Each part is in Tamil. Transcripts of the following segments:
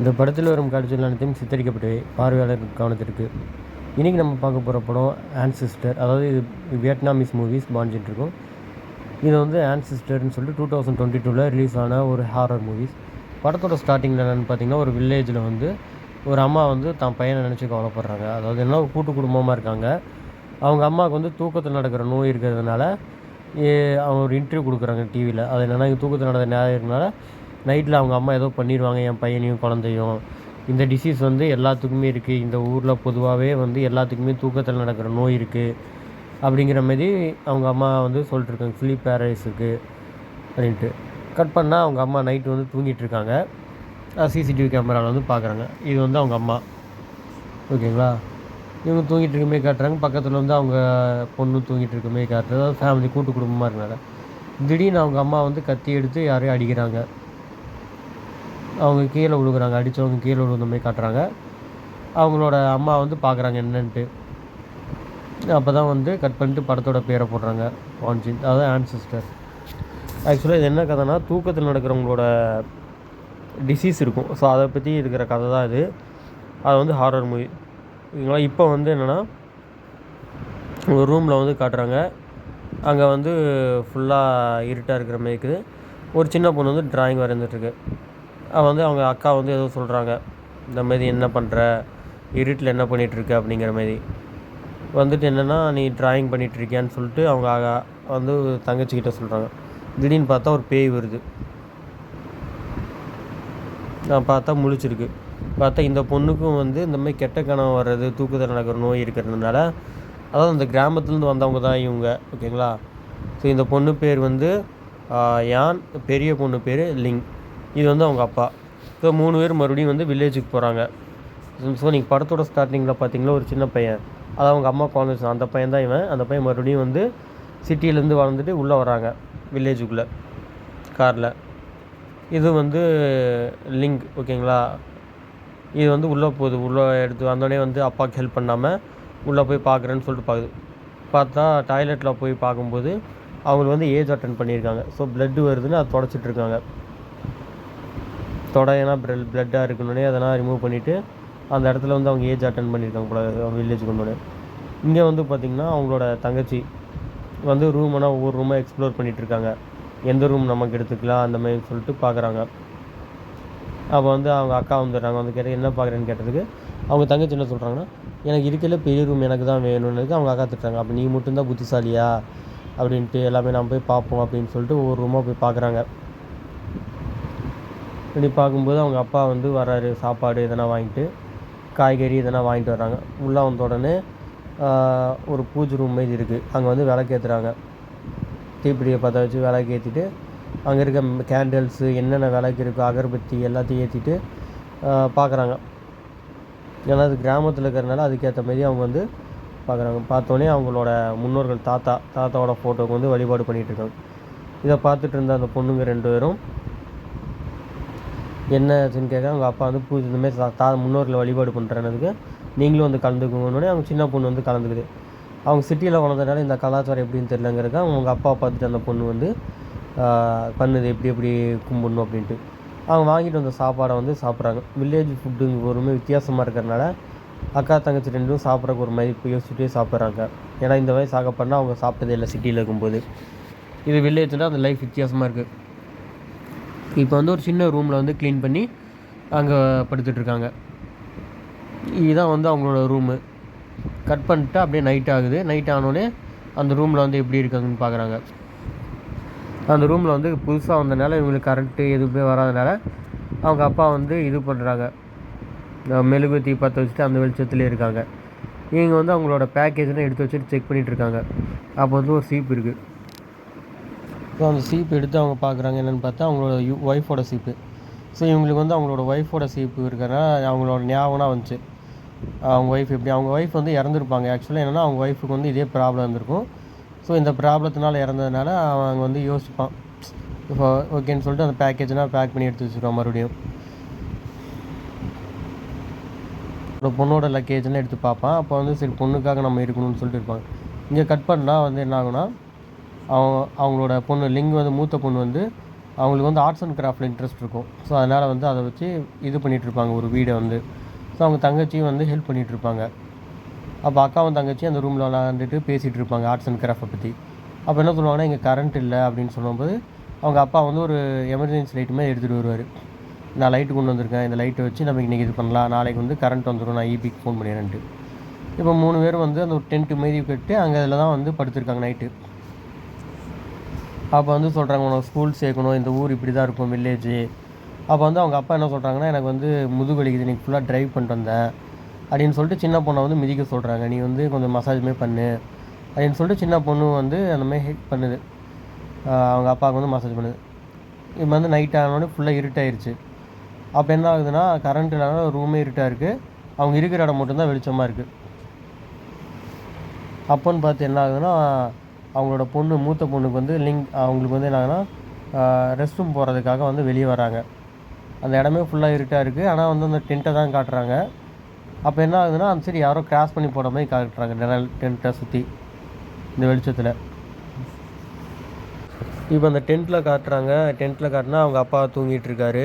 இந்த படத்தில் வரும் காட்சிகள் அனைத்தும் சித்தரிக்கப்பட்டவை பார்வையாளர் கவனத்திற்கு. இன்றைக்கி நம்ம பார்க்க போகிற படம் ஆன்சிஸ்டர். அதாவது இது வியட்நாமீஸ் மூவிஸ் பாஞ்சிட்டு இருக்கும். இது வந்து ஆன்சிஸ்டர்னு சொல்லிட்டு 2022 ரிலீஸ் ஆன ஒரு ஹாரர் மூவிஸ். படத்தோட ஸ்டார்டிங்கில் என்னென்னு பார்த்தீங்கன்னா, ஒரு வில்லேஜில் வந்து ஒரு அம்மா வந்து தான் பையனை நினச்சி கவலைப்படுறாங்க. அதாவது என்ன, ஒரு கூட்டு குடும்பமாக இருக்காங்க. அவங்க அம்மாவுக்கு வந்து தூக்கத்தில் நடக்கிற நோய் இருக்கிறதுனால அவங்க ஒரு இன்டர்வியூ கொடுக்குறாங்க டிவியில். அது என்னென்னா, தூக்கத்தில் நடக்கிற நேரம் இருக்கிறதுனால நைட்டில் அவங்க அம்மா ஏதோ பண்ணிடுவாங்க என் பையனையும் குழந்தையும். இந்த டிசீஸ் வந்து எல்லாத்துக்குமே இருக்குது. இந்த ஊரில் பொதுவாகவே வந்து எல்லாத்துக்குமே தூக்கத்தில் நடக்கிற நோய் இருக்குது அப்படிங்கிற மாரி அவங்க அம்மா வந்து சொல்லிட்டுருக்காங்க. ஸ்லீப் பேரலைஸ் இருக்குது அப்படின்ட்டு. கட் பண்ணால் அவங்க அம்மா நைட்டு வந்து தூங்கிட்டுருக்காங்க. சிசிடிவி கேமராவில் வந்து பார்க்குறாங்க. இது வந்து அவங்க அம்மா, ஓகேங்களா. இவங்க தூங்கிட்டு இருக்கமே காட்டுறாங்க. பக்கத்தில் வந்து அவங்க பொண்ணு தூங்கிட்டு இருக்கமே காட்டுறது. அதாவது ஃபேமிலி கூட்டு குடும்பமாக இருக்கனால திடீர்னு அவங்க அம்மா வந்து கத்தி எடுத்து யாரையும் அடிக்கிறாங்க. அவங்க கீழே விழுகுறாங்க. அடித்தவங்க கீழே விழுந்த மாதிரி காட்டுறாங்க. அவங்களோட அம்மா வந்து பார்க்குறாங்க என்னன்ட்டு. அப்போ தான் வந்து கட் பண்ணிட்டு படத்தோட பேரை போடுறாங்க, வான்சின். அதாவது ஆன்சிஸ்டர். ஆக்சுவலாக இது என்ன கதைனா, தூக்கத்தில் நடக்கிறவங்களோட டிசீஸ் இருக்கும். ஸோ அதை பற்றி இருக்கிற கதை தான் இது. அது வந்து ஹாரர் மூவி, ஓகேங்களா. இப்போ வந்து என்னென்னா, ஒரு ரூமில் வந்து காட்டுறாங்க. அங்கே வந்து ஃபுல்லாக இருட்டாக இருக்கிற மாதிரி இருக்குது. ஒரு சின்ன பொண்ணு வந்து ட்ராயிங் வரைஞ்சிட்ருக்கு. வந்து அவங்க அக்கா வந்து ஏதோ சொல்கிறாங்க, இந்த மாதிரி என்ன பண்ணுற, இருட்டில் என்ன பண்ணிகிட்ருக்க அப்படிங்கிற மாதிரி. வந்துட்டு என்னென்னா, நீ ட்ராயிங் பண்ணிகிட்ருக்கியான்னு சொல்லிட்டு அவங்க வந்து தங்கச்சிக்கிட்ட சொல்கிறாங்க. திடீர்னு பார்த்தா ஒரு பேய் வருது. நான் பார்த்தா முழிச்சிருக்கு. பார்த்தா இந்த பொண்ணுக்கும் வந்து இந்த மாதிரி கெட்ட கனவு வர்றது, தூக்கத்தில் நடக்கிற நோய் இருக்கிறதுனால, அதாவது அந்த கிராமத்துலேருந்து வந்தவங்க தான் இவங்க, ஓகேங்களா. ஸோ இந்த பொண்ணு பேர் வந்து யான், பெரிய பொண்ணு பேர் லிங். இது வந்து அவங்க அப்பா. ஸோ 3 பேர் மறுபடியும் வந்து வில்லேஜுக்கு போகிறாங்க. ஸோ நீங்கள் படத்தோட ஸ்டார்டிங்கில் பார்த்தீங்கன்னா, ஒரு சின்ன பையன், அதாவது அவங்க அம்மா குழந்தை, அந்த பையன் தான் இவன். அந்த பையன் மறுபடியும் வந்து சிட்டியிலேருந்து வளர்ந்துட்டு உள்ளே வராங்க வில்லேஜுக்குள்ளே காரில். இது வந்து லிங், ஓகேங்களா. இது வந்து உள்ளே போகுது. உள்ளே எடுத்து வந்தோடனே வந்து அப்பாவுக்கு ஹெல்ப் பண்ணாமல் உள்ளே போய் பார்க்குறேன்னு சொல்லிட்டு பார்த்தா டாய்லெட்டில் போய் பார்க்கும்போது அவங்களுக்கு வந்து ஏஜ் அட்டன் பண்ணியிருக்காங்க. ஸோ ப்ளட்டு வருதுன்னு அதை தொடச்சிட்ருக்காங்க. தொடையனா ப்ளட்டாக இருக்கணுன்னே அதெல்லாம் ரிமூவ் பண்ணிவிட்டு அந்த இடத்துல வந்து அவங்க ஏஜ் அட்டன் பண்ணியிருக்காங்க போல வில்லேஜுக்கு வந்தோடனே. இங்கே வந்து பார்த்திங்கன்னா, அவங்களோட தங்கச்சி வந்து ரூமெல்லாம் ஒவ்வொரு ரூமாக எக்ஸ்ப்ளோர் பண்ணிகிட்ருக்காங்க. எந்த ரூம் நமக்கு எடுத்துக்கலாம் அந்த மாதிரி சொல்லிட்டு பார்க்குறாங்க. அப்போ வந்து அவங்க அக்கா வந்துடுறாங்க. வந்து கேட்டு என்ன பார்க்குறேன்னு கேட்டதுக்கு அவங்க தங்கச்சி என்ன சொல்கிறாங்கன்னா, எனக்கு இருக்கிற பெரிய ரூம் எனக்கு தான் வேணும்னதுக்கு அவங்க அக்கா திட்டுறாங்க. அப்போ நீ மட்டும்தான் புத்திசாலியா அப்படின்ட்டு, எல்லாமே நம்ம போய் பார்ப்போம் அப்படின்னு சொல்லிட்டு ஒவ்வொரு ரூமாக போய் பார்க்குறாங்க. இப்படி பார்க்கும்போது அவங்க அப்பா வந்து வராரு, சாப்பாடு எதனா வாங்கிட்டு, காய்கறி எதனா வாங்கிட்டு வர்றாங்க. உள்ளே வந்த உடனே ஒரு பூஜை ரூம் மாரி இருக்குது. அங்கே வந்து விளக்கேற்றுறாங்க. தீப்பிடியை பற்ற வச்சு விளக்கு ஏற்றிட்டு, அங்கே இருக்க கேண்டில்ஸு என்னென்ன விளக்கு இருக்கோ அகர்பத்தி எல்லாத்தையும் ஏற்றிட்டு பார்க்குறாங்க. ஏன்னா அது கிராமத்தில் இருக்கிறதுனால அதுக்கேற்ற மாரி அவங்க வந்து பார்க்குறாங்க. பார்த்தோன்னே அவங்களோட முன்னோர்கள் தாத்தாவோட ஃபோட்டோவுக்கு வந்து வழிபாடு பண்ணிகிட்ருக்காங்க. இதை பார்த்துட்டு இருந்த அந்த பொண்ணுங்க 2 பேரும் என்ன ஆச்சுன்னு கேட்க, அவங்க அப்பா வந்து பூஜை இந்தமாரி முன்னோர்களை வழிபாடு பண்ணுறதுக்கு நீங்களும் வந்து கலந்துக்குங்கன்னே அவங்க சின்ன பொண்ணு வந்து கலந்துக்குது. அவங்க சிட்டியில் வளர்ந்ததுனால இந்த கலாச்சாரம் எப்படின்னு தெரியலங்கிறதுக்கு அவங்க அப்பா பார்த்துட்டு அந்த பொண்ணு வந்து பண்ணுது எப்படி கும்பிடணும் அப்படின்ட்டு. அவங்க வாங்கிட்டு வந்த சாப்பாடை வந்து சாப்பிட்றாங்க. வில்லேஜ் ஃபுட்டுங்க ஒருமே வித்தியாசமாக இருக்கிறதுனால அக்கா தங்கச்சி 2ம் சாப்பிட்றக்கு ஒரு மாதிரி யோசிச்சுட்டே சாப்பிட்றாங்க. ஏன்னா இந்த வயசு சாப்பிட்னா அவங்க சாப்பிட்டதே இல்லை சிட்டியில் இருக்கும்போது. இது வில்லேஜில் அந்த லைஃப் வித்தியாசமாக இருக்குது. இப்போ வந்து ஒரு சின்ன ரூமில் வந்து க்ளீன் பண்ணி அங்கே படுத்துட்ருக்காங்க. இதுதான் வந்து அவங்களோட ரூமு. கட் பண்ணிட்டு அப்படியே நைட் ஆகுது. நைட் ஆனோடனே அந்த ரூமில் வந்து எப்படி இருக்காங்கன்னு பார்க்குறாங்க. அந்த ரூமில் வந்து புதுசாக வந்ததுனால இவங்களுக்கு கரண்ட்டு எதுவுமே வராதனால அவங்க அப்பா வந்து இது பண்ணுறாங்க, மெழுகுவர்த்தி பற்ற வச்சுட்டு அந்த வெளிச்சத்துலேயே இருக்காங்க. இவங்க வந்து அவங்களோட பேக்கேஜெலாம் எடுத்து வச்சுட்டு செக் பண்ணிகிட்ருக்காங்க. அப்போ வந்து ஒரு சீப் இருக்குது. ஸோ அந்த சீப்பு எடுத்து அவங்க பார்க்குறாங்க. என்னென்னு பார்த்தா அவங்களோட ஒய்ஃபோட சீப்பு. ஸோ இவங்களுக்கு வந்து அவங்களோட ஒய்ஃபோட சீப்பு இருக்கிறனால அவங்களோட ஞாபகம் வந்துச்சு. அவங்க ஒய்ஃப் வந்து இறந்துருப்பாங்க. ஆக்சுவலாக என்னென்னா, அவங்க ஒய்ஃபுக்கு வந்து இதே ப்ராப்ளம் இருந்திருக்கும். ஸோ இந்த ப்ராப்ளத்தினால இறந்ததுனால அவங்க வந்து யோசிப்பான். இப்போ ஓகேன்னு சொல்லிட்டு அந்த பேக்கேஜெலாம் பேக் பண்ணி எடுத்து வச்சுருவான். மறுபடியும் ஒரு பொண்ணோட லக்கேஜெலாம் எடுத்து பார்ப்பான். அப்போ வந்து சரி பொண்ணுக்காக நம்ம இருக்கணும்னு சொல்லிட்டு இருப்பாங்க. இங்கே கட் பண்ணால் வந்து என்ன ஆகுனா, அவங்களோட பொண்ணு லிங் வந்து மூத்த பொண்ணு வந்து அவங்களுக்கு வந்து ஆர்ட்ஸ் அண்ட் கிராஃப்டில் இன்ட்ரெஸ்ட் இருக்கும். ஸோ அதனால் வந்து அதை வச்சு இது பண்ணிகிட்ருப்பாங்க ஒரு வீடை வந்து. ஸோ அவங்க தங்கச்சியும் வந்து ஹெல்ப் பண்ணிகிட்ருப்பாங்க. அப்போ அக்காவும் தங்கச்சி அந்த ரூமில் விளாண்டுட்டு பேசிகிட்டு இருப்பாங்க ஆர்ட்ஸ் அண்ட் கிராஃப்டை பற்றி. அப்போ என்ன சொல்லுவாங்கன்னா, இங்கே கரண்ட் இல்லை அப்படின்னு சொல்லும்போது அவங்க அப்பா வந்து ஒரு எமர்ஜென்சி லைட்டு மாதிரி எடுத்துகிட்டு வருவார். நான் லைட்டு கொண்டு வந்திருக்கேன், இந்த லைட்டை வச்சு நம்ம இன்றைக்கி இது பண்ணலாம், நாளைக்கு வந்து கரண்ட் வந்துடும், நான் ஈபிக்கு ஃபோன் பண்ணிடுறேன்ட்டு. இப்போ 3 பேரும் வந்து அந்த ஒரு டென்ட்டு மாரி கட்டி அங்கே அதில் தான் வந்து படுத்திருக்காங்க நைட்டு. அப்போ வந்து சொல்கிறாங்க, உனக்கு ஸ்கூல் சேர்க்கணும், இந்த ஊர் இப்படி தான் இருக்கும் வில்லேஜு. அப்போ வந்து அவங்க அப்பா என்ன சொல்கிறாங்கன்னா, எனக்கு வந்து முதுகு வலிக்குது, இன்றைக்கி ஃபுல்லாக ட்ரைவ் பண்ணிட்டு வந்தேன் அப்படின்னு சொல்லிட்டு சின்ன பொண்ணை வந்து மிதிக்க சொல்கிறாங்க. நீ வந்து கொஞ்சம் மசாஜ்மே பண்ணு அப்படின்னு சொல்லிட்டு சின்ன பொண்ணு வந்து அந்த மாதிரி ஹெல்ப் பண்ணுது. அவங்க அப்பாவுக்கு வந்து மசாஜ் பண்ணுது. இப்போ வந்து நைட் ஆனோடனே ஃபுல்லாக இருட்டாயிருச்சு. அப்போ என்ன ஆகுதுன்னா, கரண்ட் இல்லாத ரூமே இருட்டாக இருக்குது, அவங்க இருக்கிற இடம் மட்டும்தான் வெளிச்சமாக இருக்குது. அப்போன்னு பார்த்து என்ன ஆகுதுன்னா, அவங்களோட பொண்ணு மூத்த பொண்ணுக்கு வந்து அவங்களுக்கு வந்து என்ன ஆகுதுன்னா, ரெஸ்ட் ரூம் போகிறதுக்காக வந்து வெளியே வராங்க. அந்த இடமே ஃபுல்லாக இருட்டாக இருக்குது, ஆனால் வந்து அந்த டென்ட்டை தான் காட்டுறாங்க. அப்போ என்ன ஆகுதுன்னா, அந்த சரி யாரோ கிராஸ் பண்ணி போகிற மாதிரி காட்டுறாங்க நிழல் டென்ட்டை சுற்றி இந்த வெளிச்சத்தில். இப்போ அந்த டென்ட்டில் காட்டினா அவங்க அப்பா தூங்கிட்டு இருக்காரு,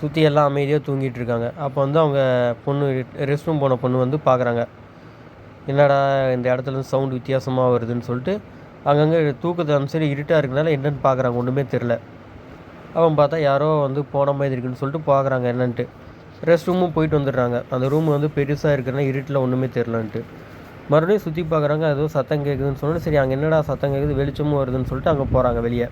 சுற்றி எல்லாம் அமைதியாக தூங்கிட்டு இருக்காங்க. அப்போ வந்து அவங்க பொண்ணு ரெஸ்ட் ரூம் போன பொண்ணு வந்து பார்க்குறாங்க, என்னடா இந்த இடத்துலேருந்து சவுண்டு வித்தியாசமாக வருதுன்னு சொல்லிட்டு அங்கங்கே தூக்கத்தை சரி இருட்டாக இருக்கிறதுனால என்னென்னு பார்க்குறாங்க, ஒன்றுமே தெரில. அவன் பார்த்தா யாரோ வந்து போன மாதிரி இருக்குன்னு சொல்லிட்டு பார்க்குறாங்க என்னன்ட்டு. ரெஸ்ட் ரூமும் போயிட்டு வந்துடுறாங்க. அந்த ரூம் வந்து பெருசாக இருக்கிறனா இருட்டில் ஒன்றுமே தெரிலன்ட்டு மறுபடியும் சுற்றி பார்க்குறாங்க. ஏதோ சத்தம் கேட்குதுன்னு சொன்னால் சரி அங்கே என்னடா சத்தம் கேட்குது, வெளிச்சமும் வருதுன்னு சொல்லிட்டு அங்கே போகிறாங்க.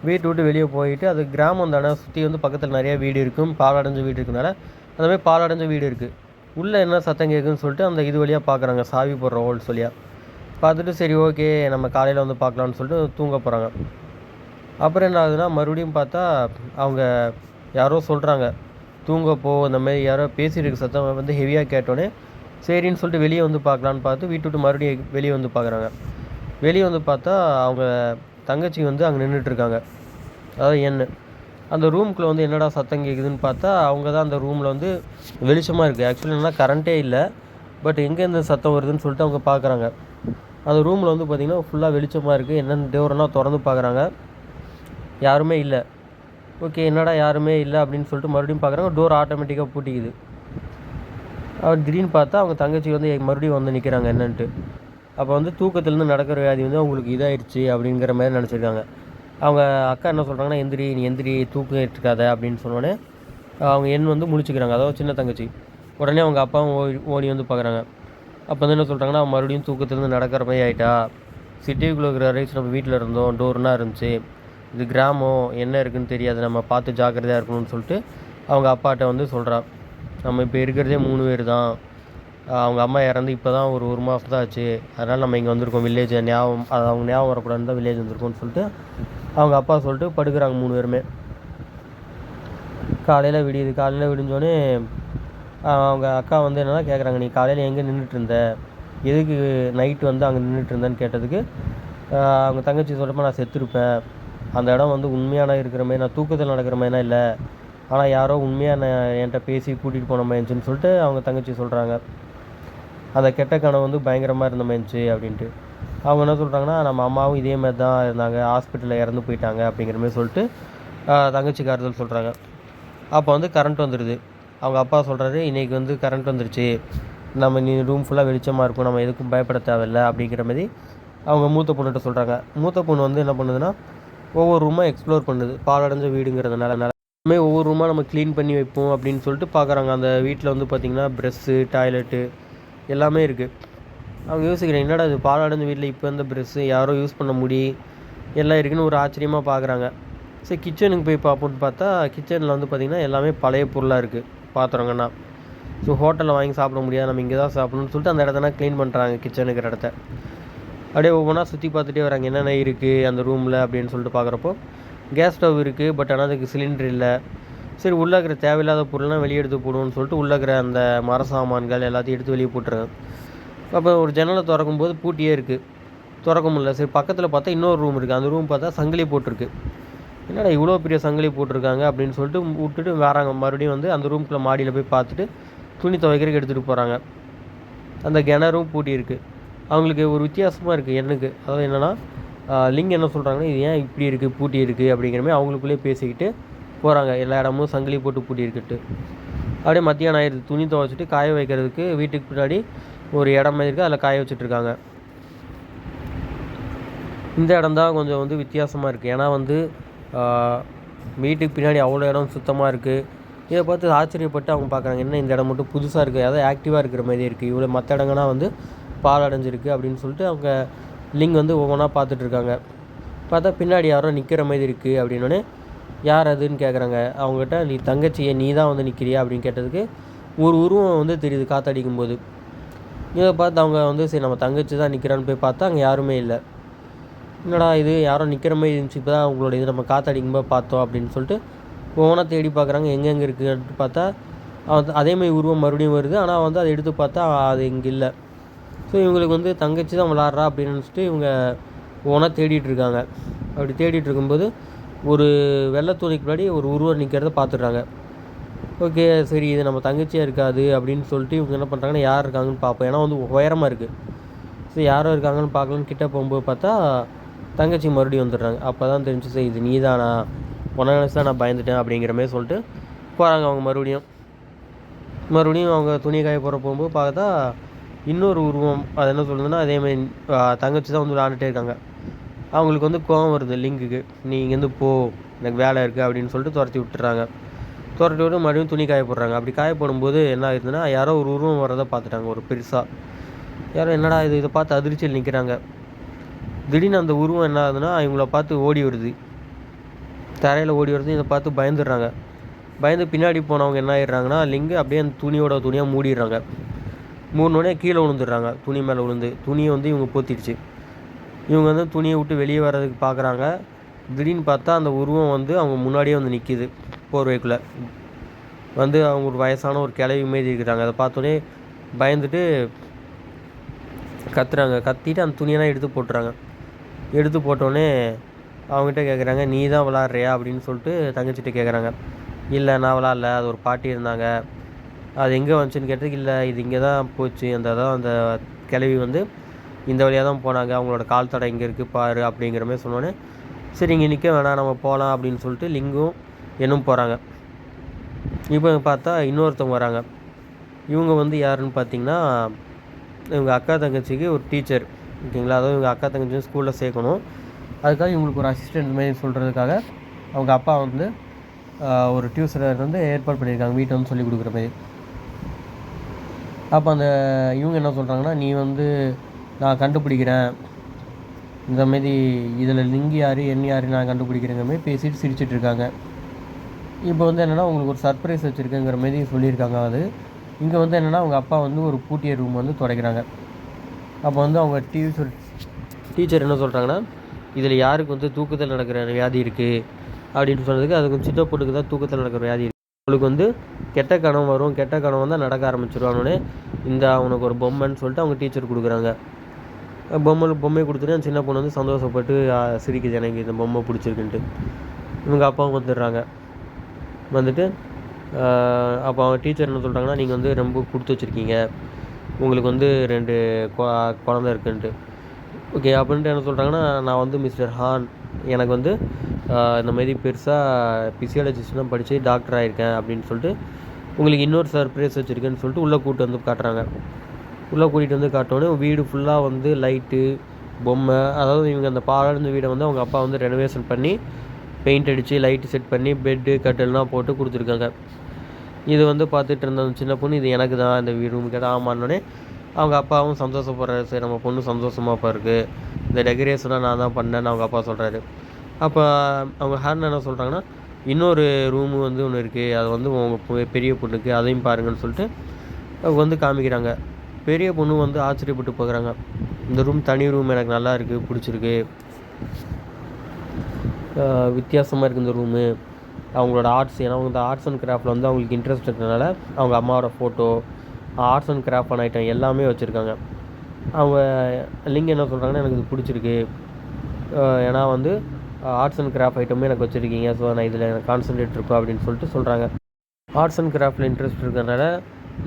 வீட்டை விட்டு வெளியே போயிட்டு, அது கிராமம் தானே, சுற்றி வந்து பக்கத்தில் நிறையா வீடு இருக்கும், பாலடைஞ்ச வீடு இருக்கிறதுனால அந்த மாதிரி பாலடைஞ்ச வீடு இருக்குது. உள்ளே என்ன சத்தம் கேட்குதுன்னு சொல்லிட்டு அந்த இது வழியாக பார்க்குறாங்க, சாவி போடுற ஹோல்ஸ் வழியாக பார்த்துட்டு சரி ஓகே நம்ம காலையில் வந்து பார்க்கலான்னு சொல்லிட்டு தூங்க போகிறாங்க. அப்புறம் என்ன ஆகுதுன்னா, மறுபடியும் பார்த்தா அவங்க யாரோ சொல்கிறாங்க தூங்கப்போ, இந்த மாதிரி யாரோ பேசிகிட்டு சத்தம் வந்து ஹெவியாக கேட்டோன்னே சரின்னு சொல்லிட்டு வெளியே வந்து பார்க்கலான்னு பார்த்து வீட்டு விட்டு மறுபடியும் வெளியே வந்து பார்க்குறாங்க. வெளியே வந்து பார்த்தா அவங்க தங்கச்சி வந்து அங்கே நின்றுட்டுருக்காங்க. அதாவது அந்த ரூம்குள்ளே வந்து என்னடா சத்தம் கேட்குதுன்னு பார்த்தா அவங்க தான் அந்த ரூமில் வந்து வெளிச்சமாக இருக்குது. ஆக்சுவலி என்னன்னா கரண்ட்டே இல்லை, பட் எங்கேருந்து சத்தம் வருதுன்னு சொல்லிட்டு அவங்க பார்க்குறாங்க. அந்த ரூமில் வந்து பார்த்திங்கன்னா ஃபுல்லாக வெளிச்சமாக இருக்குது. என்னென்ன டோரெல்லாம் திறந்து பார்க்குறாங்க, யாருமே இல்லை. ஓகே என்னடா யாருமே இல்லை அப்படின்னு சொல்லிட்டு மறுபடியும் பார்க்குறாங்க, டோர் ஆட்டோமேட்டிக்காக பூட்டிக்குது. திடீர்னு பார்த்தா அவங்க தங்கச்சி வந்து மறுபடியும் வந்து நிற்கிறாங்க என்னன்ட்டு. அப்போ வந்து தூக்கத்துலேருந்து நடக்கிற வியாதி வந்து அவங்களுக்கு இதாகிடுச்சு அப்படிங்கிற மாதிரி நினச்சிருக்காங்க. அவங்க அக்கா என்ன சொல்கிறாங்கன்னா, நீ எந்திரி தூக்கம் இருக்காத அப்படின்னு சொன்னோடனே அவங்க வந்து முழிச்சுக்கிறாங்க, அதாவது சின்ன தங்கச்சி. உடனே அவங்க அப்பாவும் ஓடி வந்து பார்க்குறாங்க. அப்போ வந்து என்ன சொல்கிறாங்கன்னா, அவன் மறுபடியும் தூக்கத்துலேருந்து நடக்கிற மாதிரி ஆகிட்டா, சிட்டிக்குள்ளே இருக்கிற வரைக்கும் நம்ம வீட்டில் இருந்தோம், டோர்னா இருந்துச்சு, இது கிராமம் என்ன இருக்குதுன்னு தெரியாது, நம்ம பார்த்து ஜாக்கிரதையாக இருக்கணும்னு சொல்லிட்டு அவங்க அப்பாட்ட வந்து சொல்கிறா. நம்ம இப்போ இருக்கிறதே 3 பேர் தான், அவங்க அம்மா இறந்து இப்போ தான் ஒரு மாதம் தான் ஆச்சு, அதனால் நம்ம இங்கே வந்திருக்கோம் வில்லேஜ் ஞாபகம், அது அவங்க ஞாபகம் வரக்கூடாதுன்னு தான் வில்லேஜ் வந்திருக்கோம்னு சொல்லிட்டு அவங்க அப்பா சொல்லிட்டு படுக்கிறாங்க 3 பேருமே. காலையில் விடிஞ்சோடனே அவங்க அக்கா வந்து என்னென்னா கேட்குறாங்க, நீ காலையில் எங்கே நின்றுட்டு இருந்த, எதுக்கு நைட்டு வந்து அங்கே நின்றுட்டு இருந்தேன்னு கேட்டதுக்கு அவங்க தங்கச்சி சொல்கிறப்ப நான் செத்துருப்பேன், அந்த இடம் வந்து உண்மையான இருக்கிற மாதிரி, நான் தூக்கத்தில் நடக்கிற மாதிரினா இல்லை, ஆனால் யாரோ உண்மையாக என்கிட்ட பேசி கூட்டிகிட்டு போன மாதிரிச்சுன்னு சொல்லிட்டு அவங்க தங்கச்சி சொல்கிறாங்க. அந்த கெட்ட கனவு வந்து பயங்கரமாக இருந்த மாதிரிச்சு அப்படின்ட்டு. அவங்க என்ன சொல்கிறாங்கன்னா, நம்ம அம்மாவும் இதே மாதிரி தான் இருந்தாங்க, ஹாஸ்பிட்டலில் இறந்து போயிட்டாங்க அப்படிங்கிற மாதிரி சொல்லிட்டு தங்கச்சிக்கு ஆறுதல் சொல்கிறாங்க. அப்போ வந்து கரண்ட் வந்துடுது. அவங்க அப்பா சொல்கிறாரு, இன்றைக்கி வந்து கரண்ட் வந்துருச்சு, நீ ரூம் ஃபுல்லாக வெளிச்சமாக இருக்கும், நம்ம எதுக்கும் பயப்பட தேவையில்லை அப்படிங்கிற மாதிரி அவங்க மூத்த பொண்ணுகிட்ட சொல்கிறாங்க. மூத்த பொண்ணு வந்து என்ன பண்ணுதுன்னா, ஒவ்வொரு ரூமாக எக்ஸ்ப்ளோர் பண்ணுது, பாலடைஞ்ச வீடுங்கிறதுனால ஒவ்வொரு ரூமாக நம்ம க்ளீன் பண்ணி வைப்போம் அப்படின்னு சொல்லிட்டு பார்க்குறாங்க. அந்த வீட்டில் வந்து பார்த்திங்கன்னா ப்ரெஷ்ஷு, டாய்லெட்டு எல்லாமே இருக்குது. அவங்க யோசிக்கிறேன், என்னடா இது பாலடைஞ்ச வீட்டில் இப்போ இந்த ப்ரெஷ்ஷு யாரோ யூஸ் பண்ண எல்லாம் இருக்குதுன்னு ஒரு ஆச்சரியமாக பார்க்குறாங்க. சரி கிச்சனுக்கு போய் பார்ப்போன்னு பார்த்தா கிச்சனில் வந்து பார்த்திங்கன்னா எல்லாமே பழைய பொருளாக இருக்குது, பாத்திரங்கன்னா. ஸோ ஹோட்டலில் வாங்கி சாப்பிட முடியாது, நம்ம இங்கே தான் சாப்பிடணும்னு சொல்லிட்டு அந்த இடத்தனா க்ளீன் பண்ணுறாங்க, கிச்சனுக்கிற இடத்த. அப்படியே ஒவ்வொன்றா சுற்றி பார்த்துட்டே வராங்க, என்னென்ன இருக்குது அந்த ரூமில் அப்படின்னு சொல்லிட்டு பார்க்குறப்போ கேஸ் ஸ்டவ் இருக்குது, பட் ஆனால் அதுக்கு சிலிண்டர் இல்லை. சரி உள்ளே இருக்கிற தேவையில்லாத பொருள்லாம் வெளியே எடுத்து போடுவோம்னு சொல்லிட்டு உள்ளே இருக்கிற அந்த மர சாமான்கள் எல்லாத்தையும் எடுத்து வெளியே போட்டுருங்க. அப்போ ஒரு ஜன்னலை திறக்கும்போது பூட்டியே இருக்குது, திறக்க முடியல. சரி பக்கத்தில் பார்த்தா இன்னொரு ரூம் இருக்குது, அந்த ரூம் பார்த்தா சங்கிலி போட்டிருக்கு. என்னடா இவ்வளோ பெரிய சங்கிலி போட்டிருக்காங்க அப்படின்னு சொல்லிட்டு விட்டுட்டு வராங்க. மறுபடியும் வந்து அந்த ரூம்குள்ளே மாடியில் போய் பார்த்துட்டு துணி துவைக்கிறதுக்கு எடுத்துகிட்டு போகிறாங்க. அந்த கிணறும் பூட்டி இருக்குது. அவங்களுக்கு ஒரு வித்தியாசமாக இருக்குது எண்ணுக்கு, அதாவது என்னென்னா லிங் என்ன சொல்கிறாங்கன்னா இது ஏன் இப்படி இருக்குது பூட்டி இருக்குது அப்படிங்கிற மாதிரி அவங்களுக்குள்ளேயே பேசிக்கிட்டு போகிறாங்க. எல்லா இடமும் சங்கிலி போட்டு பூட்டி இருக்குட்டு. அப்படியே மத்தியானம் ஆயிடுது. துணி துவைச்சிட்டு காய வைக்கிறதுக்கு வீட்டுக்கு பின்னாடி ஒரு இடம் மாதிரி இருக்குது, அதில் காய வச்சுட்ருக்காங்க. இந்த இடம் தான் கொஞ்சம் வந்து வித்தியாசமாக இருக்குது. ஏன்னா வந்து வீட்டுக்கு பின்னாடி அவ்வளோ இடம் சுத்தமாக இருக்குது. இதை பார்த்து ஆச்சரியப்பட்டு அவங்க பார்க்குறாங்க, என்ன இந்த இடம் மட்டும் புதுசாக இருக்குது, அதாவது ஆக்டிவாக இருக்கிற மாதிரி இருக்குது, இவ்வளோ மற்ற இடங்கள்னா வந்து பால் அடைஞ்சிருக்கு அப்படின்னு சொல்லிட்டு அவங்க லிங் வந்து ஒவ்வொன்றா பார்த்துட்ருக்காங்க. பார்த்தா பின்னாடி யாரோ நிற்கிற மாதிரி இருக்குது. அப்படின்னோடனே யார் அதுன்னு கேட்குறாங்க. அவங்ககிட்ட நீ தங்கச்சியை நீ தான் வந்து நிற்கிறியா அப்படின்னு கேட்டதுக்கு ஒரு உருவம் வந்து தெரியுது காற்றடிக்கும்போது. இதை பார்த்து அவங்க வந்து சரி நம்ம தங்கச்சி தான் நிற்கிறான்னு போய் பார்த்தா அங்கே யாருமே இல்லை. என்னடா இது யாரோ நிற்கிற மாதிரி இருந்துச்சு, இப்போ தான் அவங்களோட இது நம்ம காற்றடிக்கும்போது பார்த்தோம் அப்படின்னு சொல்லிட்டு ஒவ்வொன்றா தேடி பார்க்குறாங்க எங்கெங்கே இருக்குதுன்ட்டு. பார்த்தா அதேமாதிரி உருவம் மறுபடியும் வருது. ஆனால் வந்து அதை எடுத்து பார்த்தா அது இங்கே இல்லை. ஸோ இவங்களுக்கு வந்து தங்கச்சி தான் விளாட்றா அப்படின்னு நினச்சிட்டு இவங்க ஒவ்வொன்றா தேடிட்டுருக்காங்க. அப்படி தேடிட்டு இருக்கும்போது ஒரு வெள்ளை துணிக்கு முன்னாடி ஒரு உருவம் நிற்கிறத பார்த்துட்றாங்க. ஓகே சரி இது நம்ம தங்கச்சியாக இருக்காது அப்படின்னு சொல்லிட்டு இவங்க என்ன பண்ணுறாங்கன்னா யார் இருக்காங்கன்னு பார்ப்போம். ஏன்னா வந்து உயரமாக இருக்குது. சரி யாரோ இருக்காங்கன்னு பார்க்கலான்னு கிட்டே போகும்போது பார்த்தா தங்கச்சி மறுபடியும் வந்துடுறாங்க. அப்போ தான் தெரிஞ்சு சரி இது நீ தானா, உன்னை நினச்சி தான் நான் பயந்துட்டேன் அப்படிங்கிற மாதிரி சொல்லிட்டு போகிறாங்க. அவங்க மறுபடியும் அவங்க துணி காய போகும்போது பார்த்தா இன்னொரு உருவம். அது என்ன சொல்லுதுன்னா அதேமாதிரி தங்கச்சி தான் வந்து விளாண்டுட்டே இருக்காங்க. அவங்களுக்கு வந்து கோவம் வருது லிங்குக்கு, நீ இங்கேருந்து போ எனக்கு வேலை இருக்குது அப்படின்னு சொல்லிட்டு துரத்தி விட்டுறாங்க. துரத்தி விட்டு மறுபடியும் துணி காய போடுறாங்க. அப்படி காய போடும்போது என்ன ஆகுதுன்னா யாரோ ஒரு உருவம் வரதை பார்த்துட்டாங்க, ஒரு பெருசாக. யாரோ என்னடா இதை பார்த்து அதிர்ச்சியில் நிற்கிறாங்க. திடீர்னு அந்த உருவம் என்ன ஆகுதுன்னா இவங்கள பார்த்து ஓடி வருது, தரையில் ஓடி வருது. இதை பார்த்து பயந்துடுறாங்க. பயந்து பின்னாடி போனவங்க என்ன ஆயிடுறாங்கன்னா லிங்கு அப்படியே அந்த துணியாக மூடிடுறாங்க. மூடினோடனே கீழே விழுந்துடுறாங்க. துணி மேலே விழுந்து துணியை வந்து இவங்க போத்திடுச்சு. இவங்க வந்து துணியை விட்டு வெளியே வர்றதுக்கு பார்க்குறாங்க. திடீர்னு பார்த்தா அந்த உருவம் வந்து அவங்க முன்னாடியே வந்து நிற்கிது. போர்வைக்குள்ளே வந்து அவங்க ஒரு வயசான ஒரு கிளவி மாரி இருக்கிறாங்க. அதை பார்த்தோன்னே பயந்துட்டு கத்துறாங்க. கத்திட்டு அந்த துணியெல்லாம் எடுத்து போட்டுறாங்க. எடுத்து போட்டோடனே அவங்ககிட்ட கேட்குறாங்க, நீ தான் விளாட்றியா அப்படின்னு சொல்லிட்டு தங்கச்சிட்ட கேட்குறாங்க. இல்லை நான் விளாட்ல, அது ஒரு பாட்டி இருந்தாங்க, அது எங்கே வந்துச்சுன்னு கேட்டதுக்கு இல்லை இது இங்கே தான் போச்சு, அந்த கிளவி வந்து இந்த வழியாக தான் போனாங்க, அவங்களோட கால் தடை இங்கே இருக்குது பாரு அப்படிங்கிற மாதிரி சொன்னோன்னே சரி இங்கே நிற்க வேணாம் நம்ம போகலாம் அப்படின்னு சொல்லிட்டு லிங்கும் என்னும் போகிறாங்க. இப்போ பார்த்தா இன்னொருத்தவங்க வராங்க. இவங்க வந்து யாருன்னு பார்த்தீங்கன்னா இவங்க அக்கா தங்கச்சிக்கு ஒரு டீச்சர். ஓகேங்களா, அதாவது இவங்க அக்கா தங்கச்சி ஸ்கூலில் சேர்க்கணும். அதுக்காக இவங்களுக்கு ஒரு அசிஸ்டன்ட் மாதிரி சொல்கிறதுக்காக அவங்க அப்பா வந்து ஒரு டியூஷனர் வந்து ஏற்பாடு பண்ணியிருக்காங்க, வீட்டை வந்து சொல்லிக் கொடுக்குற மாதிரி. அப்போ இவங்க என்ன சொல்கிறாங்கன்னா நீ வந்து நான் கண்டுபிடிக்கிறேன் இந்த மாரி இதில் லிங்கு யார் என்ன யார் நான் கண்டுபிடிக்கிறேங்கிற மாதிரி பேசிட்டு சிரிச்சிட்டு இருக்காங்க. இப்போ வந்து என்னென்னா உங்களுக்கு ஒரு சர்ப்ரைஸ் வச்சுருக்கேங்கிற மாரி சொல்லியிருக்காங்க. அது இங்கே வந்து என்னென்னா அவங்க அப்பா வந்து ஒரு பூட்டிய ரூம் வந்து துடைக்கிறாங்க. அப்போ வந்து அவங்க டீச்சர் என்ன சொல்கிறாங்கன்னா இதில் யாருக்கு வந்து தூக்கத்தில் நடக்கிற வியாதி இருக்குது அப்படின்னு சொன்னதுக்கு அதுக்கு சின்ன பொண்ணுக்கு தான் தூக்கத்தில் நடக்கிற வியாதி இருக்குது, அவளுக்கு வந்து கெட்ட கனவு வரும், கெட்ட கனவு தான் நடக்க ஆரம்பிச்சிருவானோடனே இந்த அவனுக்கு ஒரு பொம்மைன்னு சொல்லிட்டு அவங்க டீச்சர் கொடுக்குறாங்க. பொம்மையை கொடுத்துட்டு அந்த சின்ன பொண்ணு வந்து சந்தோஷப்பட்டு சிரிக்குது, எனக்கு இந்த பொம்மை பிடிச்சிருக்குன்ட்டு. இவங்க அப்பாவும் வந்துடுறாங்க. வந்துட்டு அப்போ அவங்க டீச்சர் என்ன சொல்கிறாங்கன்னா நீங்கள் வந்து ரொம்ப கொடுத்து வச்சுருக்கீங்க, உங்களுக்கு வந்து 2 குழந்தை இருக்குன்ட்டு. ஓகே அப்படின்ட்டு என்ன சொல்கிறாங்கன்னா நான் வந்து மிஸ்டர் ஹான், எனக்கு வந்து இந்த மாதிரி பெருசாக பிசியாலஜிஸ்ட்லாம் படித்து டாக்டர் ஆகிருக்கேன் அப்படின்னு சொல்லிட்டு உங்களுக்கு இன்னொரு சர்ப்ரைஸ் வச்சுருக்கேன்னு சொல்லிட்டு உள்ளே கூப்பிட்டு வந்து காட்டுறாங்க. உள்ளே கூட்டிகிட்டு வந்து காட்டோன்னே வீடு ஃபுல்லாக வந்து லைட்டு பொம்மை, அதாவது இவங்க அந்த பாழடைஞ்ச வீடை வந்து அவங்க அப்பா வந்து ரெனோவேஷன் பண்ணி பெயிண்ட் அடித்து லைட்டு செட் பண்ணி பெட்டு கட்டெல்லாம் போட்டு கொடுத்துருக்காங்க. இது வந்து பார்த்துட்டு இருந்த சின்ன பொண்ணு இது எனக்கு தான் இந்த வீடு கேட்டால் ஆமான்னொடனே அவங்க அப்பாவும் சந்தோஷப்படுறாரு. சரி நம்ம பொண்ணு சந்தோஷமாக இருக்குது, இந்த டெக்கரேஷனாக நான் தான் பண்ணேன்னு அவங்க அப்பா சொல்கிறாரு. அப்போ அவங்க ஹேண்ட் என்ன சொல்கிறாங்கன்னா இன்னொரு ரூமு வந்து ஒன்று இருக்குது, அது வந்து உங்கள் பெரிய பொண்ணுக்கு, அதையும் பாருங்கன்னு சொல்லிட்டு அவங்க வந்து காமிக்கிறாங்க. பெரிய பொண்ணு வந்து ஆச்சரியப்பட்டு பார்க்குறாங்க, இந்த ரூம் தனி ரூம் எனக்கு நல்லா இருக்குது, பிடிச்சிருக்கு, வித்தியாசமாக இருக்குது இந்த ரூமு. அவங்களோட ஆர்ட்ஸ், ஏன்னா அவங்க இந்த ஆர்ட்ஸ் அண்ட் கிராஃப்டில் வந்து அவங்களுக்கு இன்ட்ரெஸ்ட் இருக்கிறதுனால அவங்க அம்மாவோட photo, arts and craft item எல்லாமே வச்சுருக்காங்க. அவங்க லிங்க் என்ன சொல்கிறாங்கன்னா எனக்கு இது பிடிச்சிருக்கு, ஏன்னா வந்து ஆர்ட்ஸ் அண்ட் கிராஃப்ட் ஐட்டமே எனக்கு வச்சுருக்கீங்க, ஸோ நான் இதில் எனக்கு கான்சன்ட்ரேட் இருக்கும் அப்படின்னு சொல்லிட்டு சொல்கிறாங்க. ஆர்ட்ஸ் அண்ட் கிராஃப்டில் இன்ட்ரெஸ்ட் இருக்கிறதுனால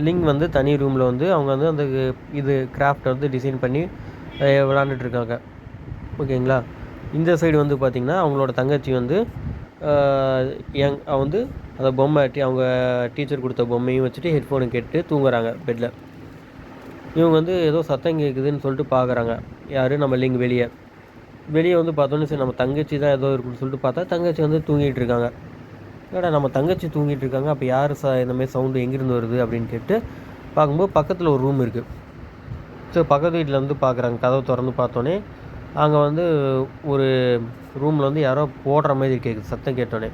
லிங்க் வந்து தனி ரூமில் வந்து அவங்க வந்து அந்த கிராஃப்டை வந்து டிசைன் பண்ணி விளாண்டுட்ருக்காங்க. ஓகேங்களா, இந்த சைடு வந்து பார்த்திங்கன்னா அவங்களோட தங்கச்சி வந்து வந்து அந்த பொம்மை அவங்க டீச்சர் கொடுத்த பொம்மையும் வச்சுட்டு ஹெட்ஃபோனு கேட்டு தூங்குறாங்க பெட்டில். இவங்க வந்து ஏதோ சத்தம் கேட்குதுன்னு சொல்லிட்டு பார்க்குறாங்க. யார் நம்ம லிங்க் வெளியே வந்து பார்த்தோன்னே சரி நம்ம தங்கச்சி தான் ஏதோ இருக்குன்னு சொல்லிட்டு பார்த்தா தங்கச்சி வந்து தூங்கிட்டு இருக்காங்க. ஏடா நம்ம தங்கச்சி தூங்கிட்டு இருக்காங்க, அப்போ யார் இந்தமாதிரி சவுண்டு எங்கேருந்து வருது அப்படின்னு கேட்டு பார்க்கும்போது பக்கத்தில் ஒரு ரூம் இருக்குது. ஸோ பக்கத்து வீட்டில் வந்து பார்க்குறாங்க. கதவை திறந்து பார்த்தோன்னே அங்கே வந்து ஒரு ரூமில் வந்து யாரோ போடுற மாதிரி கேட்குது சத்தம் கேட்டோன்னே.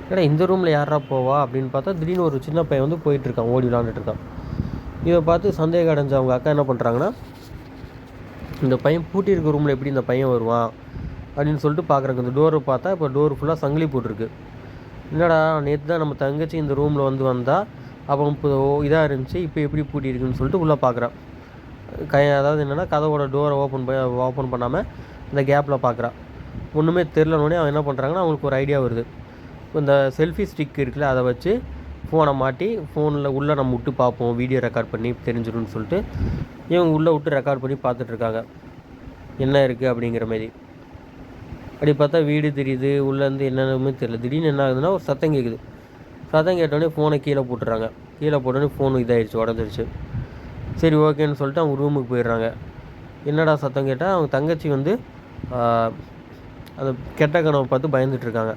ஏடா இந்த ரூமில் யாரா போவா அப்படின்னு பார்த்தா திடீர்னு ஒரு சின்ன பையன் வந்து போயிட்டுருக்கான், ஓடி விளாண்டுட்டுருக்கான். இதை பார்த்து சந்தேகம் அடைஞ்ச அவங்க அக்கா என்ன பண்ணுறாங்கன்னா, இந்த பையன் பூட்டி இருக்க ரூமில் எப்படி இந்த பையன் வருவான் அப்படின்னு சொல்லிட்டு பார்க்குறாங்க. இந்த டோரை பார்த்தா இப்போ டோர் ஃபுல்லாக சங்கிலி போட்டிருக்கு. என்னடா நேற்று தான் நம்ம தங்கச்சி இந்த ரூமில் வந்து வந்தால் அப்போ இப்போ இதாக இருந்துச்சு, இப்போ எப்படி பூட்டி இருக்குன்னு சொல்லிட்டு உள்ளே பார்க்குறான். அதாவது என்னென்னா கதவோட டோரை ஓப்பன் பண்ணாமல் இந்த கேப்பில் பார்க்குறான். ஒன்றுமே தெரிலனோடனே அவன் என்ன பண்ணுறாங்கன்னா அவங்களுக்கு ஒரு ஐடியா வருது. இந்த செல்ஃபி ஸ்டிக் இருக்குல்ல, அதை வச்சு ஃபோனை மாட்டி ஃபோனில் உள்ளே நம்ம விட்டு பார்ப்போம், வீடியோ ரெக்கார்ட் பண்ணி தெரிஞ்சிடும்னு சொல்லிட்டு இவங்க உள்ளே விட்டு ரெக்கார்ட் பண்ணி பார்த்துட்ருக்காங்க என்ன இருக்குது அப்படிங்கிற மாரி. அப்படி பார்த்தா வீடு தெரியுது, உள்ளேருந்து என்னென்னமே தெரியல. திடீர்னு என்ன ஆகுதுன்னா ஒரு சத்தம் கேட்குது. சத்தம் கேட்டோடனே ஃபோனை கீழே போட்டுறாங்க. கீழே போட்டோடனே ஃபோன் இதாகிடுச்சு, உடஞ்சிருச்சு. சரி ஓகேன்னு சொல்லிட்டு அவங்க ரூமுக்கு போயிடுறாங்க. என்னடா சத்தம் கேட்டால் அவங்க தங்கச்சி வந்து அந்த கெட்ட கனவை பார்த்து பயந்துட்டுருக்காங்க.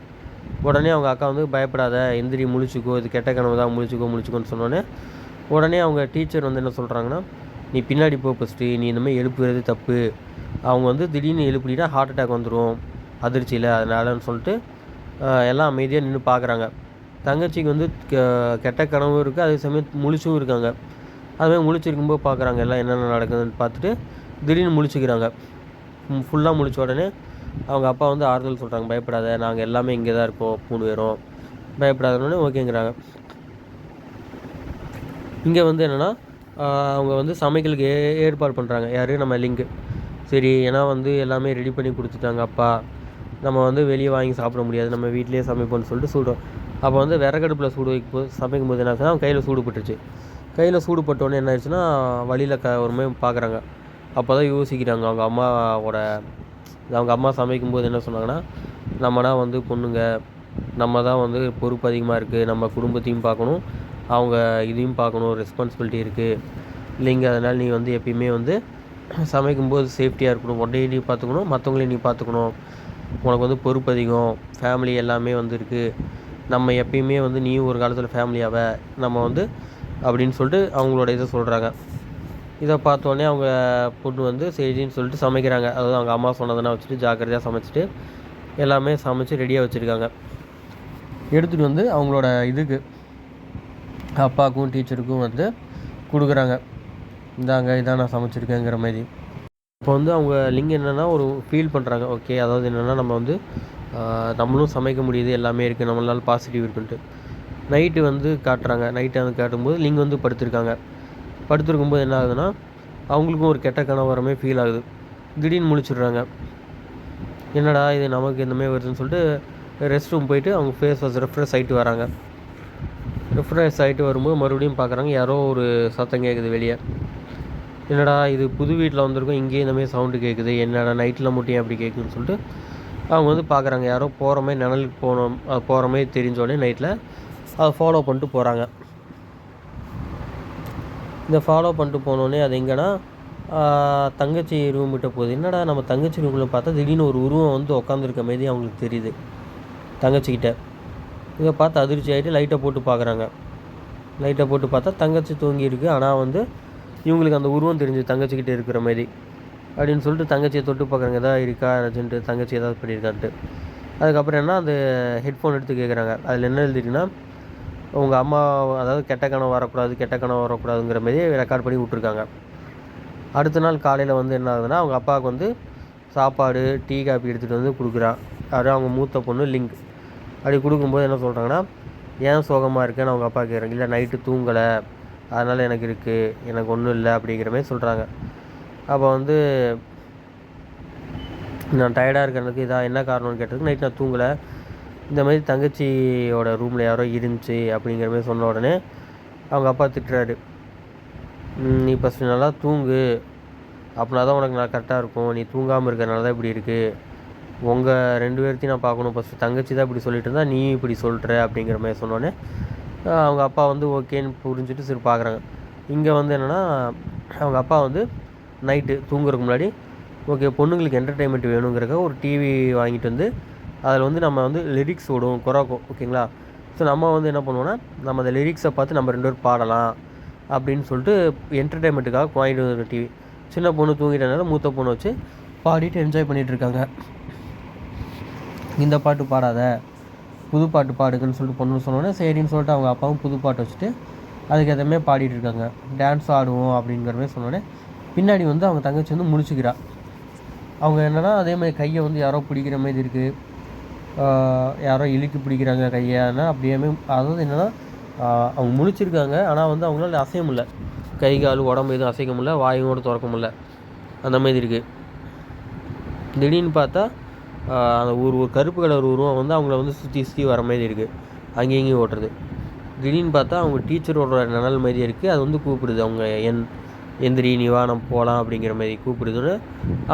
உடனே அவங்க அக்கா வந்து பயப்படாத, எந்திரி, முழிச்சிக்கோ, இது கெட்ட கனவு தான், முழிச்சிக்கோன்னு சொன்னோன்னே உடனே அவங்க டீச்சர் வந்து என்ன சொல்கிறாங்கன்னா, நீ பின்னாடி போ ஃபஸ்ட்டு, நீ இந்தமாதிரி எழுப்புறது தப்பு. அவங்க வந்து திடீர்னு எழுப்பிட்டா ஹார்ட் அட்டாக் வந்துடும் அதிர்ச்சியில், அதனாலன்னு சொல்லிட்டு எல்லாம் அமைதியாக நின்று பார்க்குறாங்க. தங்கச்சிக்கு வந்து கெட்ட கனவும் இருக்குது, அதே சமயம் முழிச்சும் இருக்காங்க. அதுமாதிரி முழிச்சிருக்கும்போது பார்க்குறாங்க எல்லாம் என்னென்ன நடக்குதுன்னு பார்த்துட்டு திடீர்னு முழிச்சிக்கிறாங்க. ஃபுல்லாக முழிச்ச உடனே அவங்க அப்பா வந்து ஆறுதல் சொல்கிறாங்க, பயப்படாத, நாங்கள் எல்லாமே இங்கே தான் இருக்கோம் 3 பேரும், பயப்படாதோடனே ஓகேங்கிறாங்க. இங்கே வந்து என்னென்னா அவங்க வந்து சமைக்கலுக்கு ஏற்பாடு பண்ணுறாங்க. யார் நம்ம லிங்கு. சரி, ஏன்னா வந்து எல்லாமே ரெடி பண்ணி கொடுத்துட்டாங்க அப்பா, நம்ம வந்து வெளியே வாங்கி சாப்பிட முடியாது, நம்ம வீட்டிலேயே சமைப்போம்னு சொல்லிட்டு சூடும். அப்போ வந்து விறகடுப்பில் சூடு வைக்கும்போது சமைக்கும்போது என்ன ஆச்சுன்னா அவங்க கையில் சூடு பட்டுருச்சு. கையில் சூடு பட்டோன்னே என்ன ஆயிடுச்சுன்னா வழியில் ஒரு மாதிரி பார்க்குறாங்க. அப்போ தான் யோசிக்கிறாங்க அவங்க அம்மா சமைக்கும்போது என்ன சொன்னாங்கன்னா, நம்மனா வந்து பொண்ணுங்க, நம்ம தான் வந்து பொறுப்பு அதிகமாக இருக்குது, நம்ம குடும்பத்தையும் பார்க்கணும், அவங்க இதையும் பார்க்கணும், ரெஸ்பான்சிபிலிட்டி இருக்குது இல்லைங்க, அதனால் நீ வந்து எப்பயுமே வந்து சமைக்கும்போது சேஃப்டியாக இருக்கணும், உன்னையும் நீ பார்த்துக்கணும், மற்றவங்களையும் நீ பார்த்துக்கணும், உனக்கு வந்து பொறுப்பு அதிகம், ஃபேமிலி எல்லாமே வந்து இருக்குது, நம்ம எப்பயுமே வந்து நீயும் ஒரு காலத்தில் ஃபேமிலியாவை நம்ம வந்து அப்படின்னு சொல்லிட்டு அவங்களோட இதை சொல்கிறாங்க. இதை பார்த்தோன்னே அவங்க பொண்ணு வந்து சரின்னு சொல்லிட்டு சமைக்கிறாங்க. அதாவது அவங்க அம்மா சொன்னதெல்லாம் வச்சுட்டு ஜாக்கிரதையாக சமைச்சிட்டு எல்லாமே சமைச்சு ரெடியாக வச்சுருக்காங்க. எடுத்துகிட்டு வந்து அவங்களோட இதுக்கு அப்பாவுக்கும் டீச்சருக்கும் வந்து கொடுக்குறாங்க. இந்தாங்க, இதான் நான் சமைச்சிருக்கேங்கிற மாதிரி. இப்போ வந்து அவங்க லிங்க் என்னென்னா ஒரு ஃபீல் பண்ணுறாங்க. ஓகே, அதாவது என்னென்னா நம்ம வந்து நம்மளும் சமைக்க முடியுது, எல்லாமே இருக்குது, நம்மளால் பாசிட்டிவ் இருக்குன்ட்டு. நைட்டு வந்து காட்டுறாங்க. நைட்டு வந்து காட்டும்போது லிங்க் வந்து படுத்துருக்கும்போது என்ன ஆகுதுன்னா அவங்களுக்கும் ஒரு கெட்ட கனவு வரமே ஃபீல் ஆகுது. திடீர்னு முழிச்சிடுறாங்க. என்னடா இது நமக்கு இந்தமாதிரி வருதுன்னு சொல்லிட்டு ரெஸ்ட் ரூம் போயிட்டு அவங்க ஃபேஸ் வாஷ் ரெஃப்ரெஷ் ஆகிட்டு வராங்க. ரெஃப்ரெஷ் ஆகிட்டு வரும்போது மறுபடியும் பார்க்குறாங்க யாரோ ஒரு சத்தம் கேட்குது வெளியே. என்னடா இது புது வீட்டில் வந்திருக்கோம், இங்கேயே இந்தமாதிரி சவுண்டு கேட்குது, என்னடா நைட்டில் மட்டும் அப்படி கேட்குதுன்னு சொல்லிட்டு அவங்க வந்து பார்க்குறாங்க. யாரோ போகிற மாதிரி நிழலுக்கு போகிற மாதிரி தெரிஞ்சோடனே நைட்டில் அதை ஃபாலோ பண்ணிட்டு போகிறாங்க. இந்த ஃபாலோ பண்ணிட்டு போனோடனே அது எங்கன்னா தங்கச்சி ரூம் கிட்ட போகுது. என்னடா நம்ம தங்கச்சி ரூமில் பார்த்தா திடீர்னு ஒரு உருவம் வந்து உட்காந்துருக்க மாதிரி அவங்களுக்கு தெரியுது தங்கச்சிக்கிட்ட. இதை பார்த்து அதிர்ச்சி ஆகிட்டு லைட்டை போட்டு பார்க்குறாங்க. லைட்டை போட்டு பார்த்தா தங்கச்சி தூங்கியிருக்கு. ஆனால் வந்து இவங்களுக்கு அந்த உருவம் தெரிஞ்சு தங்கச்சிக்கிட்ட இருக்கிற மாதிரி அப்படின்னு சொல்லிட்டு தங்கச்சியை தொட்டு பார்க்குறாங்க, எதாவது இருக்கா அர்ஜென்ட்டு, தங்கச்சி ஏதாவது பண்ணியிருக்கான்ட்டு. அதுக்கப்புறம் என்ன அந்த ஹெட்ஃபோன் எடுத்து கேட்குறாங்க. அதில் என்ன எழுதிட்டுன்னா உங்கள் அம்மா அதாவது கெட்ட கனவு வரக்கூடாதுங்கிற மாதிரி ரெக்கார்ட் பண்ணி விட்ருக்காங்க. அடுத்த நாள் காலையில் வந்து என்ன ஆகுதுன்னா அவங்க அப்பாவுக்கு வந்து சாப்பாடு, டீ, காப்பி எடுத்துகிட்டு வந்து கொடுக்குறான். அது அவங்க மூத்த பொண்ணு லிங்க். அப்படி கொடுக்கும்போது என்ன சொல்கிறாங்கன்னா, ஏன் சோகமாக இருக்கேன்னு அவங்க அப்பா கேட்குறாங்க. இல்லை நைட்டு தூங்கலை, அதனால் எனக்கு இருக்குது, எனக்கு ஒன்றும் இல்லை அப்படிங்கிற மாதிரி சொல்கிறாங்க. அப்போ வந்து நான் டயர்டாக இருக்கிறதுக்கு இதாக என்ன காரணம்னு கேட்டதுக்கு நைட் நான் தூங்கலை, இந்த மாதிரி தங்கச்சியோட ரூமில் யாரோ இருந்துச்சு அப்படிங்கிற மாதிரி சொன்ன உடனே அவங்க அப்பா திட்டுறாரு. நீ ஃபஸ்ட்டு நல்லா தூங்கு, அப்படின்னா தான் உனக்கு நான் கரெக்டாக இருக்கும், நீ தூங்காமல் இருக்கிறனால தான் இப்படி இருக்குது உங்கள் 2 பேர்த்தையும் நான் பார்க்கணும், ஃபஸ்ட்டு தங்கச்சி தான் இப்படி சொல்லிட்டு இருந்தா நீ இப்படி சொல்கிற அப்படிங்கிற மாதிரி சொன்னோடனே அவங்க அப்பா வந்து ஓகேன்னு புரிஞ்சுட்டு சரி பார்க்குறாங்க. இங்கே வந்து என்னென்னா அவங்க அப்பா வந்து நைட்டு தூங்குறதுக்கு முன்னாடி ஓகே பொண்ணுங்களுக்கு என்டர்டெயின்மெண்ட் வேணுங்கிறக்க ஒரு டிவி வாங்கிட்டு வந்து அதில் வந்து நம்ம வந்து லிரிக்ஸ் ஓடும் குறாக்கும் ஓகேங்களா. ஸோ நம்ம வந்து என்ன பண்ணுவோன்னா நம்ம அந்த லிரிக்ஸை பார்த்து நம்ம 2 பேரும் பாடலாம் அப்படின்னு சொல்லிட்டு என்டர்டெயின்மெண்ட்டுக்காக வாங்கிட்டு வந்து டிவி. சின்ன பொண்ணு தூங்கிட்டனால மூத்த பொண்ணு வச்சு பாடிட்டு என்ஜாய் பண்ணிகிட்ருக்காங்க. இந்த பாட்டு பாடாத புது பாட்டு பாடுங்கன்னு சொல்லிட்டு பொண்ணு சொன்னோன்னே சரின்னு சொல்லிட்டு அவங்க அப்பாவும் புது பாட்டு வச்சுட்டு அதுக்கு எதுவுமே பாடிட்டு இருக்காங்க. டான்ஸ் ஆடுவோம் அப்படிங்கிற மாதிரி சொன்னோடனே பின்னாடி வந்து அவங்க தங்கச்சி வந்து முழிச்சுக்கிறா. அவங்க என்னென்னா அதே மாதிரி கையை வந்து யாரோ பிடிக்கிற மாதிரி இருக்குது, யாரோ இழுக்கி பிடிக்கிறாங்க கையானா அப்படியே. அதாவது என்னென்னா அவங்க முழிச்சிருக்காங்க, ஆனால் வந்து அவங்களால அசைய முடியல, கை கால் உடம்பு எதுவும் அசைக்க முடியல, வாயோடு திறக்க முடியல, அந்த மாதிரி இருக்குது. திடீர்னு பார்த்தா அந்த ஒரு கருப்பு கலர் உருவம் வந்து அவங்கள வந்து சுற்றி சுற்றி வர மாதிரி இருக்குது, அங்கேயும் இங்கேயும் ஓட்டுறது. திடீர்னு பார்த்தா அவங்க டீச்சரோட நிழல் மாதிரியே இருக்குது, அது வந்து கூப்பிடுது அவங்க எந்திரி நீ வா நம்ம போகலாம் அப்படிங்கிற மாதிரி கூப்பிடுதுன்னு.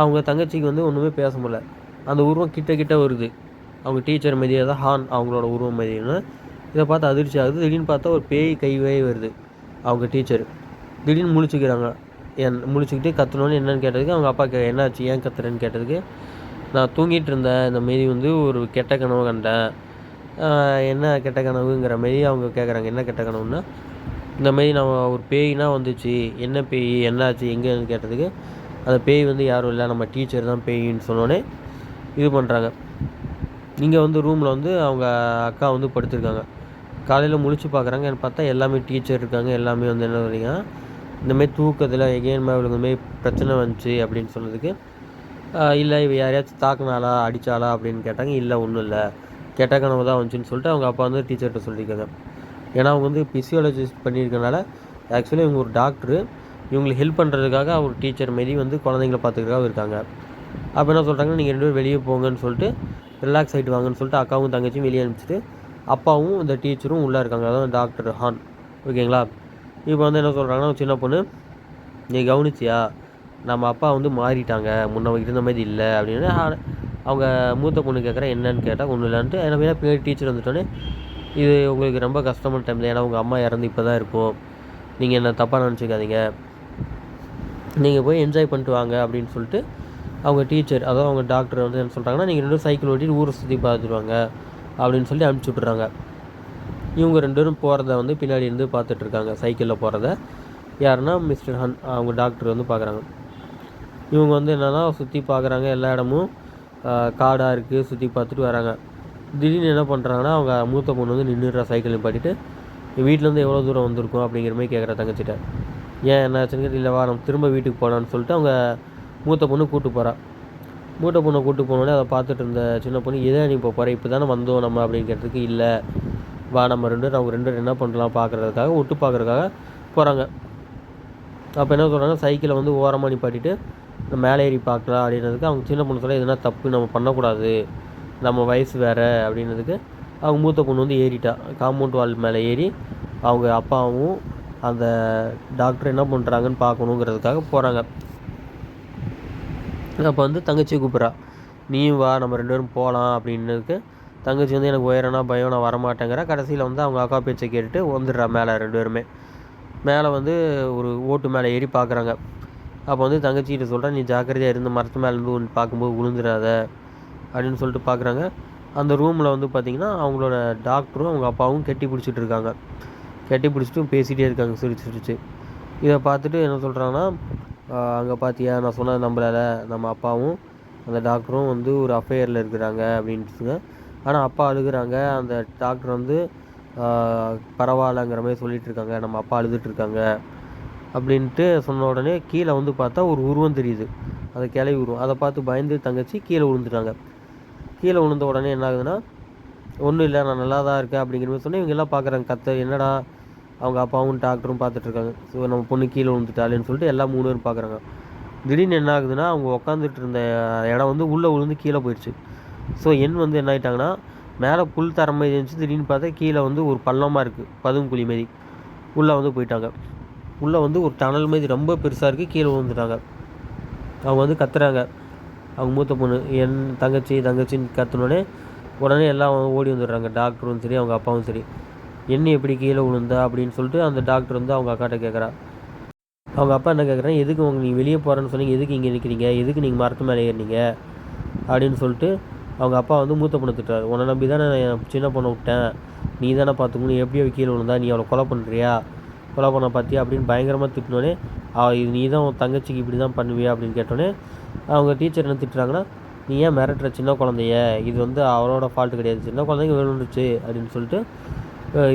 அவங்க தங்கச்சிக்கு வந்து ஒன்றுமே பேச முடியல, அந்த உருவம் கிட்ட கிட்ட வருது, அவங்க டீச்சர் மாதிரியே தான் ஹான் அவங்களோட உருவம் மாதிரின்னு. இதை பார்த்து அதிர்ச்சி ஆகுது. திடீர்னு பார்த்தா ஒரு பேய் கைவே வருது அவங்க டீச்சர். திடீர்னு முழிச்சுக்கிறாங்க. முழிச்சுக்கிட்டு கத்தணுன்னு என்னென்னு கேட்டதுக்கு அவங்க அப்பா என்னாச்சு ஏன் கத்துறேன்னு கேட்டதுக்கு நான் தூங்கிட்டு இருந்தேன், இந்த மாரி வந்து ஒரு கெட்ட கனவு கண்டேன். என்ன கெட்ட கனவுங்கிற மாரி அவங்க கேட்குறாங்க. என்ன கெட்ட கனவுன்னா இந்த மாரி நான் ஒரு பேய்னா வந்துச்சு, என்ன பேய் என்னாச்சு எங்கேன்னு கேட்டதுக்கு அந்த பேய் வந்து யாரும் இல்லை நம்ம டீச்சர் தான் பேயின்னு சொன்னோடனே இது பண்ணுறாங்க. இங்கே வந்து ரூமில் வந்து அவங்க அக்கா வந்து படுத்திருக்காங்க. காலையில் முழிச்சு பார்க்குறாங்க, பார்த்தா எல்லாமே டீச்சர் இருக்காங்க. எல்லாமே வந்து என்ன சொல்றீங்க இந்தமாரி தூக்கத்தில் எகெயின் இவளுக்கு இந்தமாரி பிரச்சனை வந்துச்சு அப்படின்னு சொன்னதுக்கு இல்லை இவ யாரையாச்சும் தாக்குனாலா அடித்தாளா அப்படின்னு கேட்டாங்க. இல்லை ஒன்றும் இல்லை கெட்ட கனவு தான் வந்துச்சுன்னு சொல்லிட்டு அவங்க அப்பா வந்து டீச்சர்கிட்ட சொல்லியிருக்காங்க. ஏன்னா அவங்க வந்து பிசியாலஜிஸ்ட் பண்ணியிருக்கனால ஆக்சுவலி இவங்க ஒரு டாக்டரு, இவங்களுக்கு ஹெல்ப் பண்ணுறதுக்காக ஒரு டீச்சர் மாரி வந்து குழந்தைங்கள பார்த்துக்கிறதுக்காக இருக்காங்க. அப்போ என்ன சொல்கிறாங்க நீங்கள் 2 பேரும் வெளியே போங்கன்னு சொல்லிட்டு ரிலாக்ஸ் ஆகிட்டு வாங்கன்னு சொல்லிட்டு அக்காவும் தங்கச்சியும் வெளியே அனுப்பிச்சிட்டு அப்பாவும் இந்த டீச்சரும் உள்ளே இருக்காங்க. அதாவது டாக்டர் ஹான் ஓகேங்களா. இப்போ வந்து என்ன சொல்கிறாங்கன்னா சின்ன பொண்ணு நீ கவனிச்சியா நம்ம அப்பா வந்து மாறிட்டாங்க, முன்ன இருந்த மாதிரி இல்லை அப்படின்னு அவங்க மூத்த பொண்ணு கேட்குறேன் என்னன்னு கேட்டால் ஒன்றும் இல்லைன்ட்டு. ஏன்னா பின்னாடி டீச்சர் வந்துட்டோன்னே இது உங்களுக்கு ரொம்ப கஷ்டமான டைம் தான், ஏன்னா உங்கள் அம்மா இறந்து இப்போ தான் இருக்கும், நீங்கள் என்ன தப்பாக நினச்சிக்காதீங்க, நீங்கள் போய் என்ஜாய் பண்ணிட்டு வாங்க அப்படின்னு சொல்லிட்டு அவங்க டீச்சர் அதாவது அவங்க டாக்டர் வந்து என்ன சொல்கிறாங்கன்னா நீங்கள் 2 பேரும் சைக்கிள் ஓட்டிட்டு ஊரை சுற்றி பார்த்துருவாங்க அப்படின்னு சொல்லி அனுப்பிச்சி விட்றாங்க. இவங்க 2 பேரும் போகிறத வந்து பின்னாடி இருந்து பார்த்துட்ருக்காங்க. சைக்கிளில் போகிறத யாருன்னா மிஸ்டர் ஹன் அவங்க டாக்டர் வந்து பார்க்குறாங்க. இவங்க வந்து என்னென்னா சுற்றி பார்க்குறாங்க, எல்லா இடமும் காடாக இருக்குது, சுற்றி பார்த்துட்டு வராங்க. திடீர்னு என்ன பண்ணுறாங்கன்னா அவங்க மூத்த பொண்ணு வந்து நின்றுடுறா சைக்கிள் நிப்பாட்டிட்டு. வீட்டிலேருந்து எவ்வளோ தூரம் வந்திருக்கும் அப்படிங்கிற மாதிரி கேட்குற தங்கச்சிட்ட. ஏன் என்னாச்சுன்னு இல்லை வா நம்ம திரும்ப வீட்டுக்கு போகலான்னு சொல்லிட்டு அவங்க மூத்த பொண்ணு கூப்பிட்டு போகிறா. மூத்த பொண்ணை கூப்பிட்டு போனோடனே அதை பார்த்துட்டு இருந்த சின்ன பொண்ணு எதை நீ இப்போ போகிற இப்போ தானே வந்தோம் நம்ம அப்படின்னு கேட்டதுக்கு இல்லை வா நம்ம 2 பேரும் அவங்க 2 பேரும் என்ன பண்ணலாம் பார்க்குறதுக்காக ஒட்டு பார்க்குறதுக்காக போகிறாங்க. அப்போ என்ன சொல்கிறாங்க சைக்கிளை வந்து ஓரமாக நிப்பாட்டிட்டு மேலே ஏறி பார்க்கலாம் அப்படின்றதுக்கு அவங்க சின்ன பொண்ணு சொல்ல எதுனா தப்பு நம்ம பண்ணக்கூடாது, நம்ம வயசு வேறு அப்படின்றதுக்கு அவங்க மூத்த பொண்ணு வந்து ஏறிட்டா. காம்பவுண்ட் வால் மேலே ஏறி அவங்க அப்பாவும் அந்த டாக்டர் என்ன பண்ணுறாங்கன்னு பார்க்கணுங்கிறதுக்காக போகிறாங்க. அப்போ வந்து தங்கச்சி கூப்பிட்றா நீயும் வா நம்ம 2 பேரும் போகலாம் அப்படின்னதுக்கு தங்கச்சி வந்து எனக்கு உயரனா பயம் நான் வரமாட்டேங்கிற. கடைசியில் வந்து அவங்க அக்கா பேச்சை கேட்டுட்டு வந்துடுறா மேலே. 2 பேருமே மேலே வந்து ஒரு ஓட்டு மேலே ஏறி பார்க்குறாங்க. அப்போ வந்து தங்கச்சிக்கிட்ட சொல்கிறேன் நீ ஜாக்கிரதையாக இருந்து மரத்து மேலேருந்து ஒன்று பார்க்கும்போது விழுந்துடாத அப்படின்னு சொல்லிட்டு பார்க்குறாங்க. அந்த ரூமில் வந்து பார்த்திங்கன்னா அவங்களோட டாக்டரும் அவங்க அப்பாவும் கட்டி பிடிச்சிட்டு இருக்காங்க. கட்டி பிடிச்சிட்டு பேசிகிட்டே இருக்காங்க சிரிச்சு சிரிச்சு. இதை பார்த்துட்டு என்ன சொல்கிறாங்கன்னா அங்கே பார்த்தியா நான் சொன்னது நம்பலால, நம்ம அப்பாவும் அந்த டாக்டரும் வந்து ஒரு அஃபேரில் இருக்கிறாங்க அப்படின்ட்டுங்க. ஆனால் அப்பா அழுகுறாங்க. அந்த டாக்டர் வந்து பரவாயில்லங்கிற மாதிரி சொல்லிகிட்டு இருக்காங்க, நம்ம அப்பா அழுதுட்டுருக்காங்க அப்படின்ட்டு சொன்ன உடனே கீழே வந்து பார்த்தா ஒரு உருவம் தெரியுது, அந்த கிளை உருவம். அதை பார்த்து பயந்து தங்கச்சி கீழே விழுந்துட்டாங்க. கீழே விழுந்த உடனே என்ன ஆகுதுன்னா ஒன்றும் இல்லை நான் நல்லா தான் இருக்கேன் அப்படிங்கிற மாதிரி சொன்னேன். இவங்க எல்லாம் பார்க்குறாங்க என்னடா அவங்க அப்பாவும் டாக்டரும் பார்த்துட்ருக்காங்க. ஸோ நம்ம பொண்ணு கீழே விழுந்துட்டாலேன்னு சொல்லிட்டு எல்லாம் 3 பேரும் பார்க்குறாங்க. திடீர்னு என்ன ஆகுதுன்னா அவங்க உட்காந்துட்டு இருந்த இடம் வந்து உள்ளே விழுந்து கீழே போயிடுச்சு. ஸோ வந்து என்ன ஆகிட்டாங்கன்னா மேலே புல் தர மாதிரி இருந்துச்சு, திடீர்னு பார்த்தா கீழே வந்து ஒரு பள்ளமாக இருக்குது, பதுங்குழி மாரி. உள்ளே வந்து போயிட்டாங்க. உள்ளே வந்து ஒரு டனல் மாதிரி ரொம்ப பெருசாக இருக்குது, கீழே விழுந்துட்டாங்க. அவங்க வந்து கத்துறாங்க அவங்க மூத்த பொண்ணு என் தங்கச்சின்னு கத்துனோடனே உடனே எல்லாம் ஓடி வந்துடுறாங்க. டாக்டரும் சரி அவங்க அப்பாவும் சரி. என்ன எப்படி கீழே விழுந்தா அப்படின்னு சொல்லிட்டு அந்த டாக்டர் வந்து அவங்க அக்காட்ட கேட்குறா. அவங்க அப்பா என்ன கேட்குறாங்க, எதுக்கு நீங்கள் வெளியே போகிறேன்னு சொன்னீங்க, எதுக்கு இங்கே நிற்கிறீங்க, எதுக்கு நீங்கள் மரத்து மேலே ஏறினீங்க அப்படின்னு சொல்லிட்டு அவங்க அப்பா வந்து மூத்த பொண்ணு திட்டுறாரு. உன்னை நம்பி தானே நான் சின்ன பொண்ணை விட்டேன், நீ தானே பார்த்துக்கணும், எப்படியோ கீழே விழுந்தா, நீ அவளை கொலை பண்ணுறியா, கொலை பண்ண பார்த்தியா அப்படின்னு பயங்கரமாக திட்டினோடனே இது நீ தான் உன் தங்கச்சிக்கு இப்படி தான் பண்ணுவியா அப்படின்னு கேட்டோன்னே அவங்க டீச்சர் என்ன திட்டுறாங்கன்னா, நீ ஏன் மிரட்டுற சின்ன குழந்தைய, இது வந்து அவளோட ஃபால்ட்டு கிடையாது, சின்ன குழந்தைங்க விழுந்துச்சு அப்படின்னு சொல்லிட்டு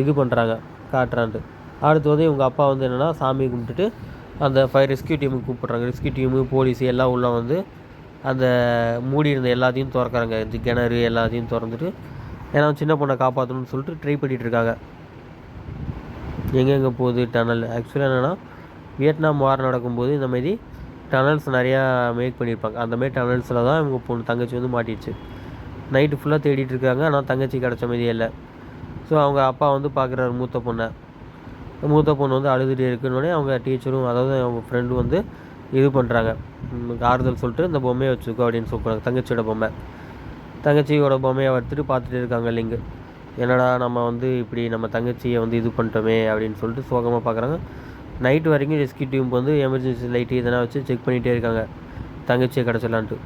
இது பண்ணுறாங்க காட்டுறான்ட்டு. அடுத்து வந்து இவங்க அப்பா வந்து என்னென்னா சாமியை கும்பிட்டுட்டு அந்த ஃபயர் ரெஸ்கியூ டீமுக்கு கூப்பிட்றாங்க. ரெஸ்கியூ டீமு போலீஸு எல்லாம் உள்ள வந்து அந்த மூடி இருந்த எல்லாத்தையும் திறக்கிறாங்க. கிணறு எல்லாத்தையும் திறந்துட்டு ஏன்னா சின்ன பொண்ணை காப்பாற்றணும்னு சொல்லிட்டு ட்ரை பண்ணிகிட்ருக்காங்க. எங்கெங்கே போகுது டனல். ஆக்சுவலாக என்னென்னா வியட்நாம் வார் நடக்கும்போது இந்தமாரி டனல்ஸ் நிறையா மேக் பண்ணியிருப்பாங்க. அந்தமாரி டனல்ஸில் தான் இவங்க பொண்ணு தங்கச்சி வந்து மாட்டிடுச்சு. நைட்டு ஃபுல்லாக தேடிட்டு இருக்காங்க. ஆனால் தங்கச்சி கிடச்ச மாதிரியே இல்லை. ஸோ அவங்க அப்பா வந்து பார்க்குறாரு மூத்த பொண்ணை. மூத்த பொண்ணு வந்து அழுதுகிட்டே இருக்குன்னொடனே அவங்க டீச்சரும் அதாவது அவங்க ஃப்ரெண்டும் வந்து இது பண்ணுறாங்க, ஆறுதல் சொல்லிட்டு இந்த பொம்மையை வச்சுக்கோ அப்படின்னு சொல்கிறாங்க. தங்கச்சியோட பொம்மை. தங்கச்சியோட பொம்மையை எடுத்துகிட்டு பார்த்துட்டு இருக்காங்க லிங்கு. என்னடா நம்ம வந்து இப்படி நம்ம தங்கச்சியை வந்து இது பண்ணிட்டோமே அப்படின்னு சொல்லிட்டு சோகமாக பார்க்குறாங்க. நைட்டு வரைக்கும் ரெஸ்கியூ டீம் வந்து எமர்ஜென்சி லைட்டு இதெல்லாம் வச்சு செக் பண்ணிகிட்டே இருக்காங்க தங்கச்சியை கிடச்சலான்ட்டு.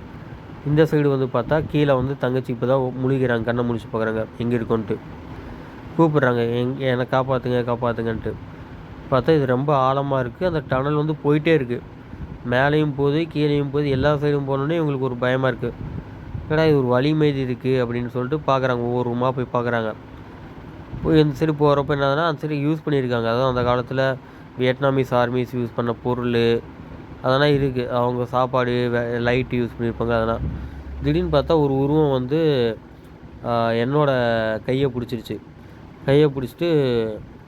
இந்த சைடு வந்து பார்த்தா கீழே வந்து தங்கச்சி இப்போ தான் முழுகிறாங்க, கண்ணை முழிச்சு பார்க்குறாங்க எங்கே இருக்கோன்ட்டு. கூப்பிட்றாங்க என்னை காப்பாற்றுங்கன்ட்டு. பார்த்தா இது ரொம்ப ஆழமாக இருக்குது. அந்த டனல் வந்து போயிட்டே இருக்குது. மேலேயும் போகுது கீழேயும் போகுது, எல்லா சைடும் போனோடனே இவங்களுக்கு ஒரு பயமாக இருக்குது. ஏன்னா இது ஒரு வழி மீதி இருக்குது அப்படின்னு சொல்லிட்டு பார்க்குறாங்க. ஒவ்வொரு ரூமாக போய் பார்க்குறாங்க. போய் இந்த சைடு போகிறப்ப என்னதுன்னா அந்த சைடு யூஸ் பண்ணியிருக்காங்க. அதாவது அந்த காலத்தில் வியட்நாமீஸ் ஆர்மிஸ் யூஸ் பண்ண பொருள் அதெல்லாம் இருக்குது. அவங்க சாப்பாடு லைட்டு யூஸ் பண்ணியிருப்பாங்க. அதெல்லாம் திடீர்னு பார்த்தா ஒரு உருவம் வந்து என்னோடய கையை பிடிச்சிட்டு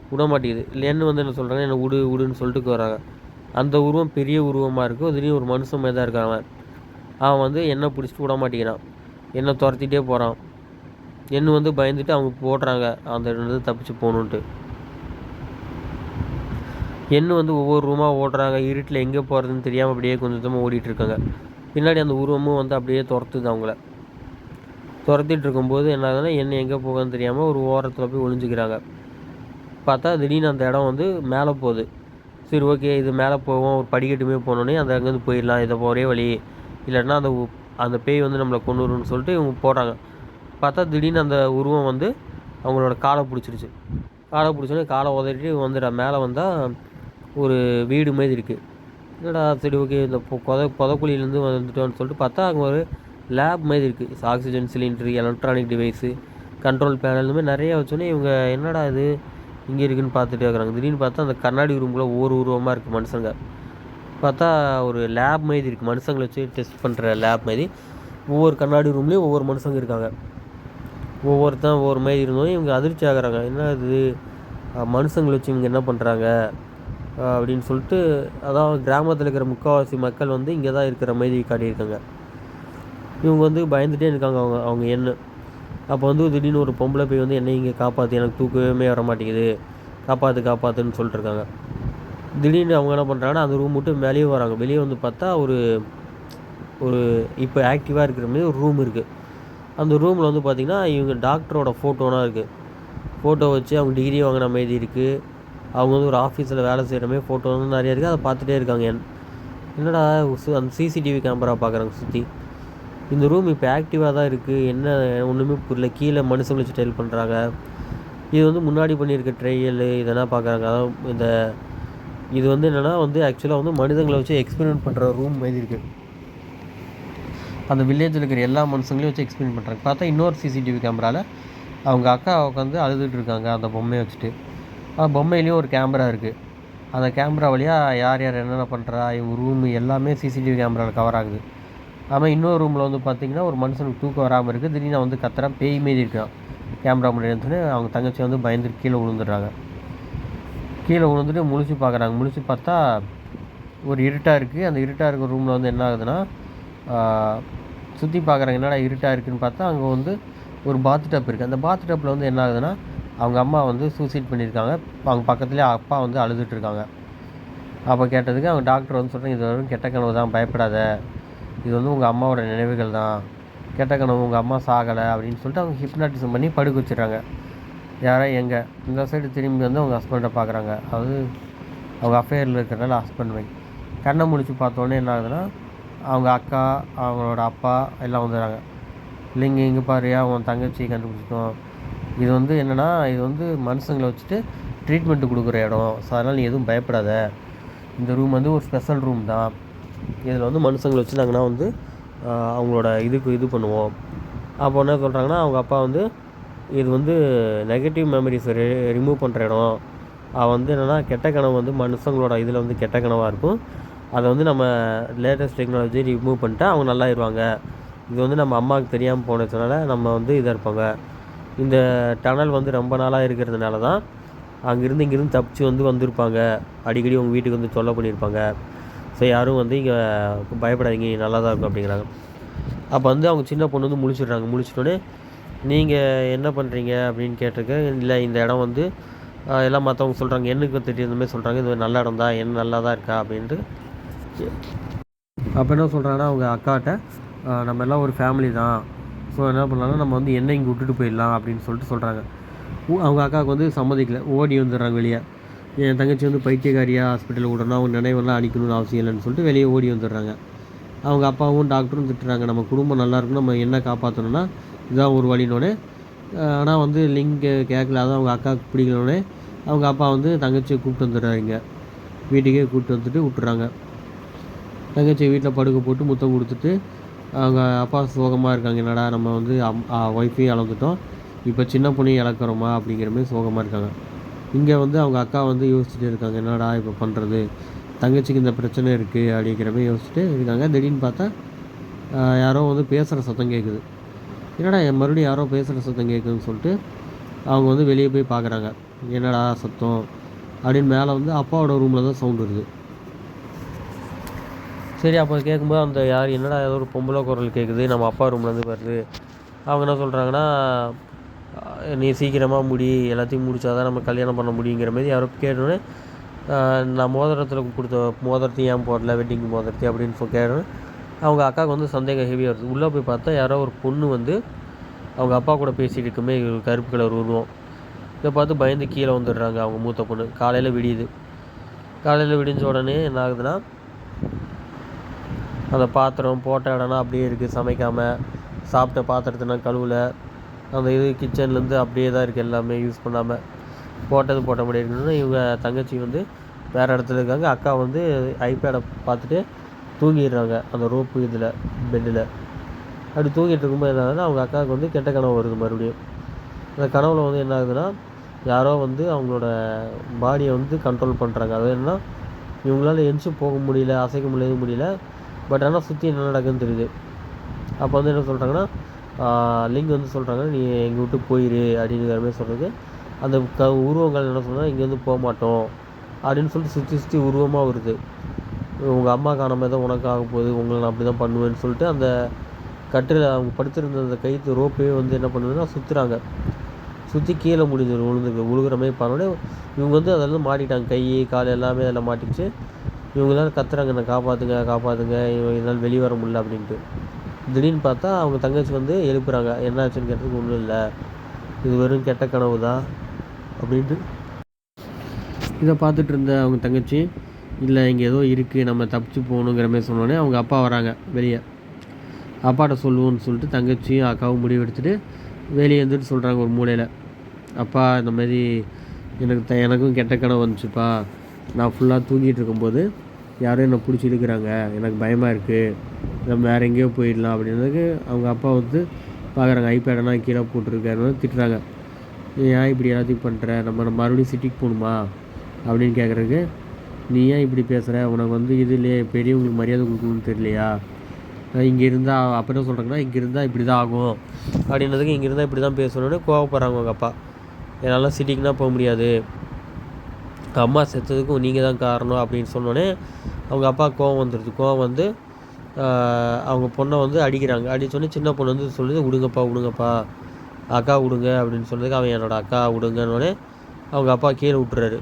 விட மாட்டேங்குது. இல்லைன்னு வந்து என்ன சொல்கிறாங்க, என்னை விடுன்னு சொல்லிட்டு வராங்க. அந்த உருவம் பெரிய உருவமாக இருக்கும். திடீர்னு ஒரு மனுஷன் மாதிரி தான் இருக்கான். அவன் வந்து என்னை பிடிச்சிட்டு விட மாட்டேங்கிறான், என்னை துரத்திட்டே போகிறான். என்ன வந்து பயந்துட்டு அவங்க போடுறாங்க அந்த இது தப்பிச்சு போகணுன்ட்டு. என்ன வந்து ஒவ்வொரு ரூமாக ஓடுறாங்க. இருட்டில் எங்கே போகிறதுன்னு தெரியாமல் அப்படியே கொஞ்சம் கொஞ்சமாக ஓடிட்டுருக்காங்க. பின்னாடி அந்த உருவமும் வந்து அப்படியே துரத்துது. அவங்கள துரத்திட்டு இருக்கும்போது என்ன ஆகுதுன்னா என்ன எங்கே போகுதுன்னு தெரியாமல் ஒரு ஓரத்தில் போய் ஒளிஞ்சிக்கிறாங்க. பார்த்தா திடீர்னு அந்த இடம் வந்து மேலே போகுது. சரி ஓகே இது மேலே போவோம், ஒரு படிக்கட்டுமே போனோடனே அந்த அங்கேருந்து போயிடலாம், இதை ஒரே வழி, இல்லைன்னா அந்த பேய் வந்து நம்மளை கொண்டு வரும்னு சொல்லிட்டு இவங்க போகிறாங்க. பார்த்தா திடீர்னு அந்த உருவம் வந்து அவங்களோட காலை பிடிச்சிருச்சு. காலை பிடிச்சோன்னே காலை உதறிட்டு வந்துடா மேலே வந்தால் ஒரு வீடு மாதிரி இருக்குது. என்னடா சரி ஓகே இந்த புதக்குழியிலேருந்து வந்துட்டோன்னு சொல்லிட்டு பார்த்தா அங்கே ஒரு லேப் மாதிரி இருக்குது. Oxygen cylinder, electronic device, control panel இந்த மாதிரி நிறையா வச்சோன்னே இவங்க என்னடா இது இங்கே இருக்குதுன்னு பார்த்துட்டே இருக்கிறாங்க. திடீர்னு பார்த்தா அந்த கண்ணாடி ரூமில் ஒவ்வொரு உருவமாக இருக்குது மனுஷங்க. பார்த்தா ஒரு லேப் மாதிரி இருக்குது, மனுஷங்களை வச்சு டெஸ்ட் பண்ணுற லேப் மாதிரி. ஒவ்வொரு கண்ணாடி ரூம்லேயும் ஒவ்வொரு மனுஷங்க இருக்காங்க. ஒவ்வொருத்தன் ஒவ்வொரு மாதிரி இருந்தோம். இவங்க அதிர்ச்சி ஆகிறாங்க, என்ன இது மனுஷங்களை வச்சு இவங்க என்ன பண்ணுறாங்க அப்படின்னு சொல்லிட்டு. அதாவது கிராமத்தில் இருக்கிற முக்கால்வாசி மக்கள் வந்து இங்கே தான் இருக்கிற மாதிரி காட்டியிருக்காங்க. இவங்க வந்து பயந்துகிட்டே இருக்காங்க அவங்க என்ன. அப்போ வந்து திடீர்னு ஒரு பொம்பளை போய் வந்து என்னை இங்கே காப்பாற்று, எனக்கு தூக்கவே வர மாட்டேங்குது, காப்பாற்றுன்னு சொல்லிட்டுருக்காங்க. திடீர்னு அவங்க என்ன பண்ணுறாங்கன்னா அந்த ரூம் விட்டு வெளியே வராங்க. வெளியே வந்து பார்த்தா ஒரு இப்போ ஆக்டிவாக இருக்கிற மாதிரி ஒரு ரூம் இருக்குது. அந்த ரூமில் வந்து பார்த்திங்கன்னா இவங்க டாக்டரோட ஃபோட்டோலாம் இருக்குது. ஃபோட்டோ வச்சு அவங்க டிகிரி வாங்கின மாதிரி இருக்குது. அவங்க வந்து ஒரு ஆஃபீஸில் வேலை செய்கிற மாதிரி ஃபோட்டோ வந்து நிறையா இருக்குது. அதை பார்த்துட்டே இருக்காங்க. என்னடா அந்த சிசிடிவி கேமரா பார்க்குறாங்க சுற்றி. இந்த ரூம் இப்போ ஆக்டிவாக தான் இருக்குது, என்ன ஒன்றுமே புரியல. கீழே மனுஷங்களை வச்சு ட்ரையல் பண்ணுறாங்க. இது வந்து முன்னாடி பண்ணியிருக்க ட்ரையலு இதெல்லாம் பார்க்குறாங்க. அதாவது இது வந்து என்னென்னா வந்து ஆக்சுவலாக வந்து மனிதங்களை வச்சு எக்ஸ்பெரிமெண்ட் பண்ணுற ரூம் மாதிரி இருக்குது. அந்த வில்லேஜில் இருக்கிற எல்லா மனுஷங்களையும் வச்சு எக்ஸ்பெரிமெண்ட் பண்ணுறாங்க. பார்த்தா இன்னொரு சிசிடிவி கேமராவில் அவங்க அக்கா உட்காந்து அழுதுட்டு இருக்காங்க அந்த பொம்மையை வச்சுட்டு. பொம்மையிலையும் ஒரு கேமரா இருக்குது. அந்த கேமரா வழியாக யார் என்னென்ன பண்ணுறா இவங்க ரூமு எல்லாமே சிசிடிவி கேமராவில் கவர் ஆகுது. ஆமாம் இன்னொரு ரூமில் வந்து பார்த்திங்கன்னா ஒரு மனுஷனுக்கு தூக்கம் வராமல் இருக்குது. திடீர்னு வந்து கத்துறான், பேய் மாரி இருக்கான் கேமரா முன்னாடி இருந்துன்னு. அவங்க தங்கச்சி வந்து பயந்துட்டு கீழே விழுந்துடுறாங்க. கீழே விழுந்துட்டு முழிச்சு பார்க்குறாங்க. முழிச்சு பார்த்தா ஒரு இருட்டாக இருக்குது. அந்த இருட்டாக இருக்கிற ரூமில் வந்து என்ன ஆகுதுன்னா சுற்றி பார்க்குறாங்க. என்னடா இருட்டாக இருக்குதுன்னு பார்த்தா அங்கே வந்து ஒரு பாத் டப் இருக்குது. அந்த பாத் டப்பில் வந்து என்ன ஆகுதுன்னா அவங்க அம்மா வந்து சூசைட் பண்ணியிருக்காங்க. அவங்க பக்கத்துலேயே அப்பா வந்து அழுதுட்டுருக்காங்க. அப்போ கேட்டதுக்கு அவங்க டாக்டர் வந்து சொல்கிறாங்க, இது வரும் கெட்ட கனவு தான், பயப்படாத இது வந்து உங்கள் அம்மாவோட நினைவுகள் தான், கெட்ட கனவு, உங்கள் அம்மா சாகலை அப்படின்னு சொல்லிட்டு அவங்க ஹிப்னாட்டிசம் பண்ணி படுக்க வச்சிடுறாங்க. யாரோ எங்கே இந்த சைடு திரும்பி வந்து அவங்க ஹஸ்பண்டை பார்க்குறாங்க. அதாவது அவங்க அஃபேரில் இருக்கிறனால ஹஸ்பண்ட் வைஃப் கண்ணை முழிச்சு பார்த்தோன்னே என்ன ஆகுதுன்னா, அவங்க அக்கா, அவங்களோட அப்பா எல்லாம் வந்துடுறாங்க. இல்லைங்க இங்கே பாருயா உன் தங்கச்சி கண்டுபிடிச்சிட்டோம். இது வந்து என்னென்னா, இது வந்து மனுஷங்களை வச்சுட்டு ட்ரீட்மெண்ட்டு கொடுக்குற இடம். ஸோ அதனால் நீ எதுவும் பயப்படாத. இந்த ரூம் வந்து ஒரு ஸ்பெஷல் ரூம் தான். இதில் வந்து மனுஷங்களை வச்சு நாங்கன்னா வந்து அவங்களோட இது பண்ணுவோம். அப்போ என்ன சொல்கிறாங்கன்னா, அவங்க அப்பா வந்து இது வந்து நெகட்டிவ் மெமரிஸை ரிமூவ் பண்ணுற இடம். வந்து என்னென்னா, கெட்ட கனவு வந்து மனுஷங்களோட இதில் வந்து கெட்ட கனவாக இருக்கும். அதை வந்து நம்ம லேட்டஸ்ட் டெக்னாலஜி ரிமூவ் பண்ணிட்டா அவங்க நல்லாயிருவாங்க. இது வந்து நம்ம அம்மாவுக்கு தெரியாமல் போனதுனால நம்ம வந்து இதாக இருப்பாங்க. இந்த டனல் வந்து ரொம்ப நாளாக இருக்கிறதுனால தான் அங்கேருந்து இங்கேருந்து தப்பிச்சு வந்திருப்பாங்க. அடிக்கடி உங்கள் வீட்டுக்கு வந்து தொல்லை பண்ணியிருப்பாங்க. ஸோ யாரும் வந்து இங்கே பயப்படாதீங்க, நல்லா தான் இருக்கும் அப்படிங்கிறாங்க. அப்போ வந்து அவங்க சின்ன பொண்ணு வந்து முழிச்சிடுறாங்க. முழிச்சிட்டோன்னே நீங்கள் என்ன பண்ணுறீங்க அப்படின்னு கேட்டிருக்கேன். இல்லை இந்த இடம் வந்து எல்லாம் மற்றவங்க சொல்கிறாங்க, எண்ணுக்கு தெரியுதுமே சொல்கிறாங்க, இது நல்ல இடம் தான், எண்ணெய் நல்லா தான் இருக்கா அப்படின்ட்டு. அப்போ என்ன சொல்கிறாங்கன்னா, அவங்க அக்காட்ட நம்ம எல்லாம் ஒரு ஃபேமிலி தான், ஸோ என்ன பண்ணலாம்னா நம்ம வந்து எண்ணெய் இங்கே விட்டுட்டு போயிடலாம் அப்படின்னு சொல்கிறாங்க. அவங்க அக்காவுக்கு வந்து சம்மதிக்கலை, ஓடி வந்துடுறாங்க வெளியே. என் தங்கச்சி வந்து பைத்தியக்காரியாக ஹாஸ்பிட்டலில் விடணும், அவங்க நினைவெல்லாம் அழிக்கணும்னு அவசியம் இல்லைன்னு சொல்லிட்டு வெளியே ஓடி வந்துடுறாங்க. அவங்க அப்பாவும் டாக்டரும் திட்டுறாங்க, நம்ம குடும்பம் நல்லா இருக்கணும், நம்ம என்ன காப்பாற்றணும்னா இதுதான் ஒரு வழினோடனே. ஆனால் வந்து லிங்க் கேட்கல, அதான் அவங்க அக்காவுக்கு பிடிக்கலோடனே அவங்க அப்பா வந்து தங்கச்சியை கூப்பிட்டு வந்துடுறாங்க. வீட்டுக்கே கூப்பிட்டு வந்துட்டு விட்டுறாங்க. தங்கச்சியை வீட்டில் படுக்க போட்டு முத்தம் கொடுத்துட்டு அவங்க அப்பா சோகமாக இருக்காங்க. என்னடா நம்ம வந்து ஒய்ஃபையும் இழந்துட்டோம், இப்போ சின்ன பொண்ணையும் இழக்கிறோமா அப்படிங்கிற மாதிரி சோகமாக இருக்காங்க. இங்கே வந்து அவங்க அக்கா வந்து யோசிச்சுட்டு இருக்காங்க, என்னடா இப்போ பண்ணுறது, தங்கச்சிக்கு இந்த பிரச்சனை இருக்குது அப்படிங்கிற மாதிரி யோசிச்சுட்டு இருக்காங்க. திடீர்னு பார்த்தா யாரோ வந்து பேசுகிற சத்தம் கேட்குது. என்னடா மறுபடியும் யாரோ பேசுகிற சத்தம் கேட்குதுன்னு சொல்லிட்டு அவங்க வந்து வெளியே போய் பார்க்குறாங்க. என்னடா சத்தம் அப்படின்னு. மேலே வந்து அப்பாவோட ரூமில் தான் சவுண்ட் வருது. சரி, அப்போ கேட்கும்போது அந்த யார் என்னடா ஏதோ ஒரு பொம்பளை குரல் கேட்குது, நம்ம அப்பா ரூம்லேருந்து வருது. அவங்க என்ன சொல்கிறாங்கன்னா, நீ சீக்கிரமாக முடி, எல்லாத்தையும் முடிச்சா தான் நம்ம கல்யாணம் பண்ண முடியுங்கிற மாதிரி யாரோ கேட்டோன்னே, நான் மோதிரத்தில் கொடுத்த மோதிரத்தையும் ஏன் போடல, வெட்டிங் மோதிரத்தையும் அப்படின்னு கேட்டோன்னே அவங்க அக்காவுக்கு வந்து சந்தேகம் ஹெவியாக வருது. உள்ளே போய் பார்த்தா யாரோ ஒரு பொண்ணு வந்து அவங்க அப்பா கூட பேசிகிட்டு இருக்குமே, கருப்பு கலர் உருவம். இதை பார்த்து பயந்து கீழே வந்துடுறாங்க அவங்க மூத்த பொண்ணு. காலையில் விடியுது. காலையில் விடிஞ்ச உடனே என்ன ஆகுதுன்னா, அந்த பாத்திரம் போட்ட இடம்னா அப்படியே இருக்குது, சமைக்காமல் சாப்பிட்ட பாத்திரத்தினா கழுவில், அந்த கிச்சன்லேருந்து அப்படியே தான் இருக்குது, எல்லாமே யூஸ் பண்ணாமல் போட்டது போட்ட மாதிரி இருக்கணும்னு. இவங்க தங்கச்சி வந்து வேறு இடத்துல இருக்காங்க. அக்கா வந்து ஐபேடை பார்த்துட்டு தூங்கிடுறாங்க அந்த ரோப்பு இதில் பெட்டில். அப்படி தூங்கிட்டு இருக்கும்போது என்ன ஆகுதுன்னா, அவங்க அக்காவுக்கு வந்து கெட்ட கனவு வருது மறுபடியும். அந்த கனவில் வந்து என்ன ஆகுதுன்னா, யாரோ வந்து அவங்களோட பாடியை வந்து கண்ட்ரோல் பண்ணுறாங்க. அது என்னன்னா, இவங்களால எந்திச்சு போக முடியல, அசைக்க முடியல. பட் ஆனால் சுற்றி என்ன நடக்குதுன்னு தெரியுது. அப்போ வந்து என்ன சொல்கிறாங்கன்னா, லிங்க் வந்து சொல்கிறாங்க, நீ எங்கள் விட்டு போயிரு அப்படிங்கிற மாதிரி சொல்கிறது. அந்த உருவங்கள் என்ன சொல்கிறாங்க, இங்கேருந்து போக மாட்டோம் அப்படின்னு சொல்லிட்டு சுற்றி உருவமாக வருது. உங்கள் அம்மா காணாமல் தான் உனக்கு ஆக போகுது, உங்களை நான் அப்படி தான் பண்ணுவேன்னு சொல்லிட்டு அந்த கட்டில் அவங்க படுத்திருந்த அந்த கைத்து ரோப்பே வந்து என்ன பண்ணுதுன்னா சுற்றுறாங்க. சுற்றி கீழே விழுகிற மாதிரி பண்ணோடனே இவங்க வந்து அதெல்லாம் மாட்டிட்டாங்க. கை கால் எல்லாமே அதில் மாட்டிச்சு. இவங்களால கத்துறாங்க, என்னை காப்பாற்றுங்க, இதனால் வெளியே வர முடியல அப்படின்ட்டு. திடீர்னு பார்த்தா அவங்க தங்கச்சி வந்து எழுப்புறாங்க. என்ன ஆச்சுன்னு கேட்டதுக்கு ஒன்றும் இல்லை, இது வெறும் கெட்ட கனவு தான் அப்படின்ட்டு. இதை பார்த்துட்டு இருந்த அவங்க தங்கச்சி, இல்லை இங்கே ஏதோ இருக்குது, நம்ம தப்பிச்சு போகணுங்கிற மாதிரி சொன்னோடனே அவங்க அப்பா வராங்க வெளியே. அப்பாட்ட சொல்லுவோன்னு சொல்லிட்டு தங்கச்சியும் அக்காவும் முடிவு எடுத்துகிட்டு வெளியே இருந்துட்டு சொல்கிறாங்க ஒரு மூலையில், அப்பா இந்த மாதிரி எனக்கும் கெட்ட கனவு வந்துச்சுப்பா, நான் ஃபுல்லாக தூங்கிட்டு இருக்கும்போது யாரும் என்னை பிடிச்சி இழுக்கிறாங்க, எனக்கு பயமாக இருக்குது, நம்ம வேறு எங்கேயோ போயிடலாம் அப்படின்றதுக்கு அவங்க அப்பா வந்து பார்க்குறாங்க. ஐபேடனா கீழே போட்டிருக்காரு, திட்டுறாங்க, ஏன் இப்படி எல்லாத்தையும் பண்ணுற, நம்ம மறுபடியும் சிட்டிக்கு போகணுமா அப்படின்னு கேட்குறதுக்கு, நீ ஏன் இப்படி பேசுகிற, உனக்கு வந்து இதுலேயே பெரியவங்களுக்கு மரியாதை கொடுக்கணும்னு தெரியலையா, இங்கே இருந்தால் அப்போ என்ன சொல்கிறாங்கன்னா, இங்கே இருந்தால் இப்படி தான் ஆகும் அப்படின்றதுக்கு, இங்கே இருந்தால் இப்படி தான் பேசணுன்னு கோவப்படுறாங்க அவங்க அப்பா. என்னால் சிட்டிக்குனா போக முடியாது, அம்மா செத்ததுக்கும் நீங்கள் தான் காரணம் அப்படின்னு சொன்னோடனே அவங்க அப்பா கோவம் வந்துடுது. கோவம் வந்து அவங்க பொண்ணை வந்து அடிக்கிறாங்க. அடித்தோடனே சின்ன பொண்ணு வந்து சொல்லுது, விடுங்கப்பா அக்கா விடுங்க அப்படின்னு சொன்னதுக்கு, அவன் என்னோடய அக்கா விடுங்கன்னொடனே அவங்க அப்பா கீழே விட்டுறாரு.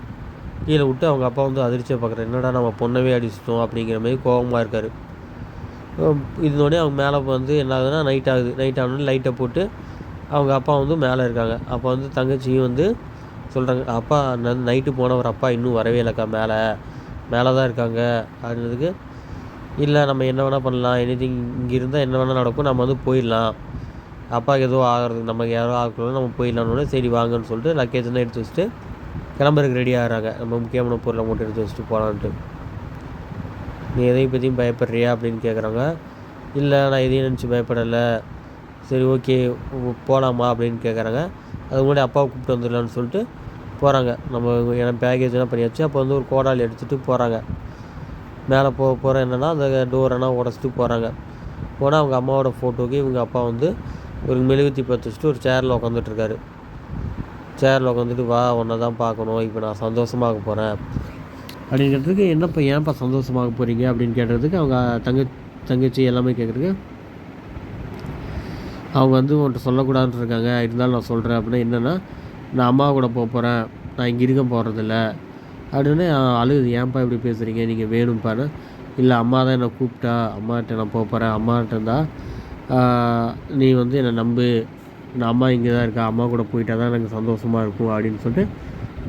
கீழே விட்டு அவங்க அப்பா வந்து அதிர்ச்சியாக பார்க்குறாரு, என்னடா நம்ம பொண்ணவே அடிச்சிட்டோம் அப்படிங்கிற மாதிரி கோபமாக இருக்கார். இதோடனே அவங்க மேலே வந்து என்ன ஆகுதுன்னா நைட் ஆகுது. நைட் ஆனோடனே லைட்டை போட்டு அவங்க அப்பா வந்து மேலே இருக்காங்க. அப்போ வந்து தங்கச்சியும் வந்து சொல்கிறாங்க, அப்பா நைட்டு போனவர் அப்பா இன்னும் வரவே இல்லைக்கா, மேலே தான் இருக்காங்க அப்படின்றதுக்கு, இல்லை நம்ம என்ன வேணால் பண்ணலாம், எனிதிங் இங்கே இருந்தால் என்ன வேணால் நடக்கும், நம்ம வந்து போயிடலாம், அப்பாவுக்கு எதுவும் ஆகிறதுக்கு நமக்கு யாரோ ஆகக்கூடாது, நம்ம போயிடலான்னு சரி வாங்கன்னு சொல்லிட்டு லக்கேஜெல்லாம் எடுத்து வச்சுட்டு கிளம்புறதுக்கு ரெடி ஆகிறாங்க. நம்ம முக்கியமான பொருளை மட்டும் எடுத்து வச்சுட்டு போகலான்ட்டு. நீ எதையும் பற்றியும் பயப்படுறியா அப்படின்னு கேட்குறாங்க. இல்லை நான் எதையும் நினச்சி பயப்படலை, சரி ஓகே போகலாமா அப்படின்னு கேட்குறாங்க. அதுக்கு முன்னாடி அப்பாவை கூப்பிட்டு வந்துடலான்னு சொல்லிட்டு போகிறாங்க. நம்ம ஏன்னா பேக்கேஜெலாம் பண்ணியாச்சு. அப்போ வந்து ஒரு கோடாலி எடுத்துகிட்டு போகிறாங்க. மேலே போகிற என்னென்னா அந்த டோரெல்லாம் உடச்சிட்டு போகிறாங்க. போனால் அவங்க அம்மாவோட ஃபோட்டோக்கு இவங்க அப்பா வந்து ஒரு மெழுகுத்தி பற்ற வச்சுட்டு ஒரு சேரில் உட்காந்துட்ருக்காரு. சேரில் உட்காந்துட்டு வா உன்னை தான் பார்க்கணும், இப்போ நான் சந்தோஷமாக போகிறேன் அப்படிங்கிறதுக்கு, என்னப்பா ஏன்ப்பா சந்தோஷமாக போகிறீங்க அப்படின்னு கேட்டதுக்கு அவங்க தங்கச்சி எல்லாமே கேட்குறதுக்கு, அவங்க வந்து உன்கிட்ட சொல்லக்கூடாதுன்னு இருக்காங்க, இருந்தாலும் நான் சொல்கிறேன் அப்படின்னா என்னென்னா, நான் அம்மா கூட போகிறேன், நான் இங்கே இருக்க போகிறதில்ல அப்படின்னு அழுகுது. ஏன்ப்பா இப்படி பேசுகிறீங்க, நீங்கள் வேணும்ப்பான்னு. இல்லை அம்மா தான் என்னை கூப்பிட்டா, அம்மாகிட்ட நான் போகிறேன், அம்மாகிட்ட இருந்தால் நீ வந்து என்னை நம்பு, நான் அம்மா இங்கே தான் இருக்கா, அம்மா கூட போயிட்டா தான் எனக்கு சந்தோஷமாக இருக்கும் அப்படின்னு சொல்லிட்டு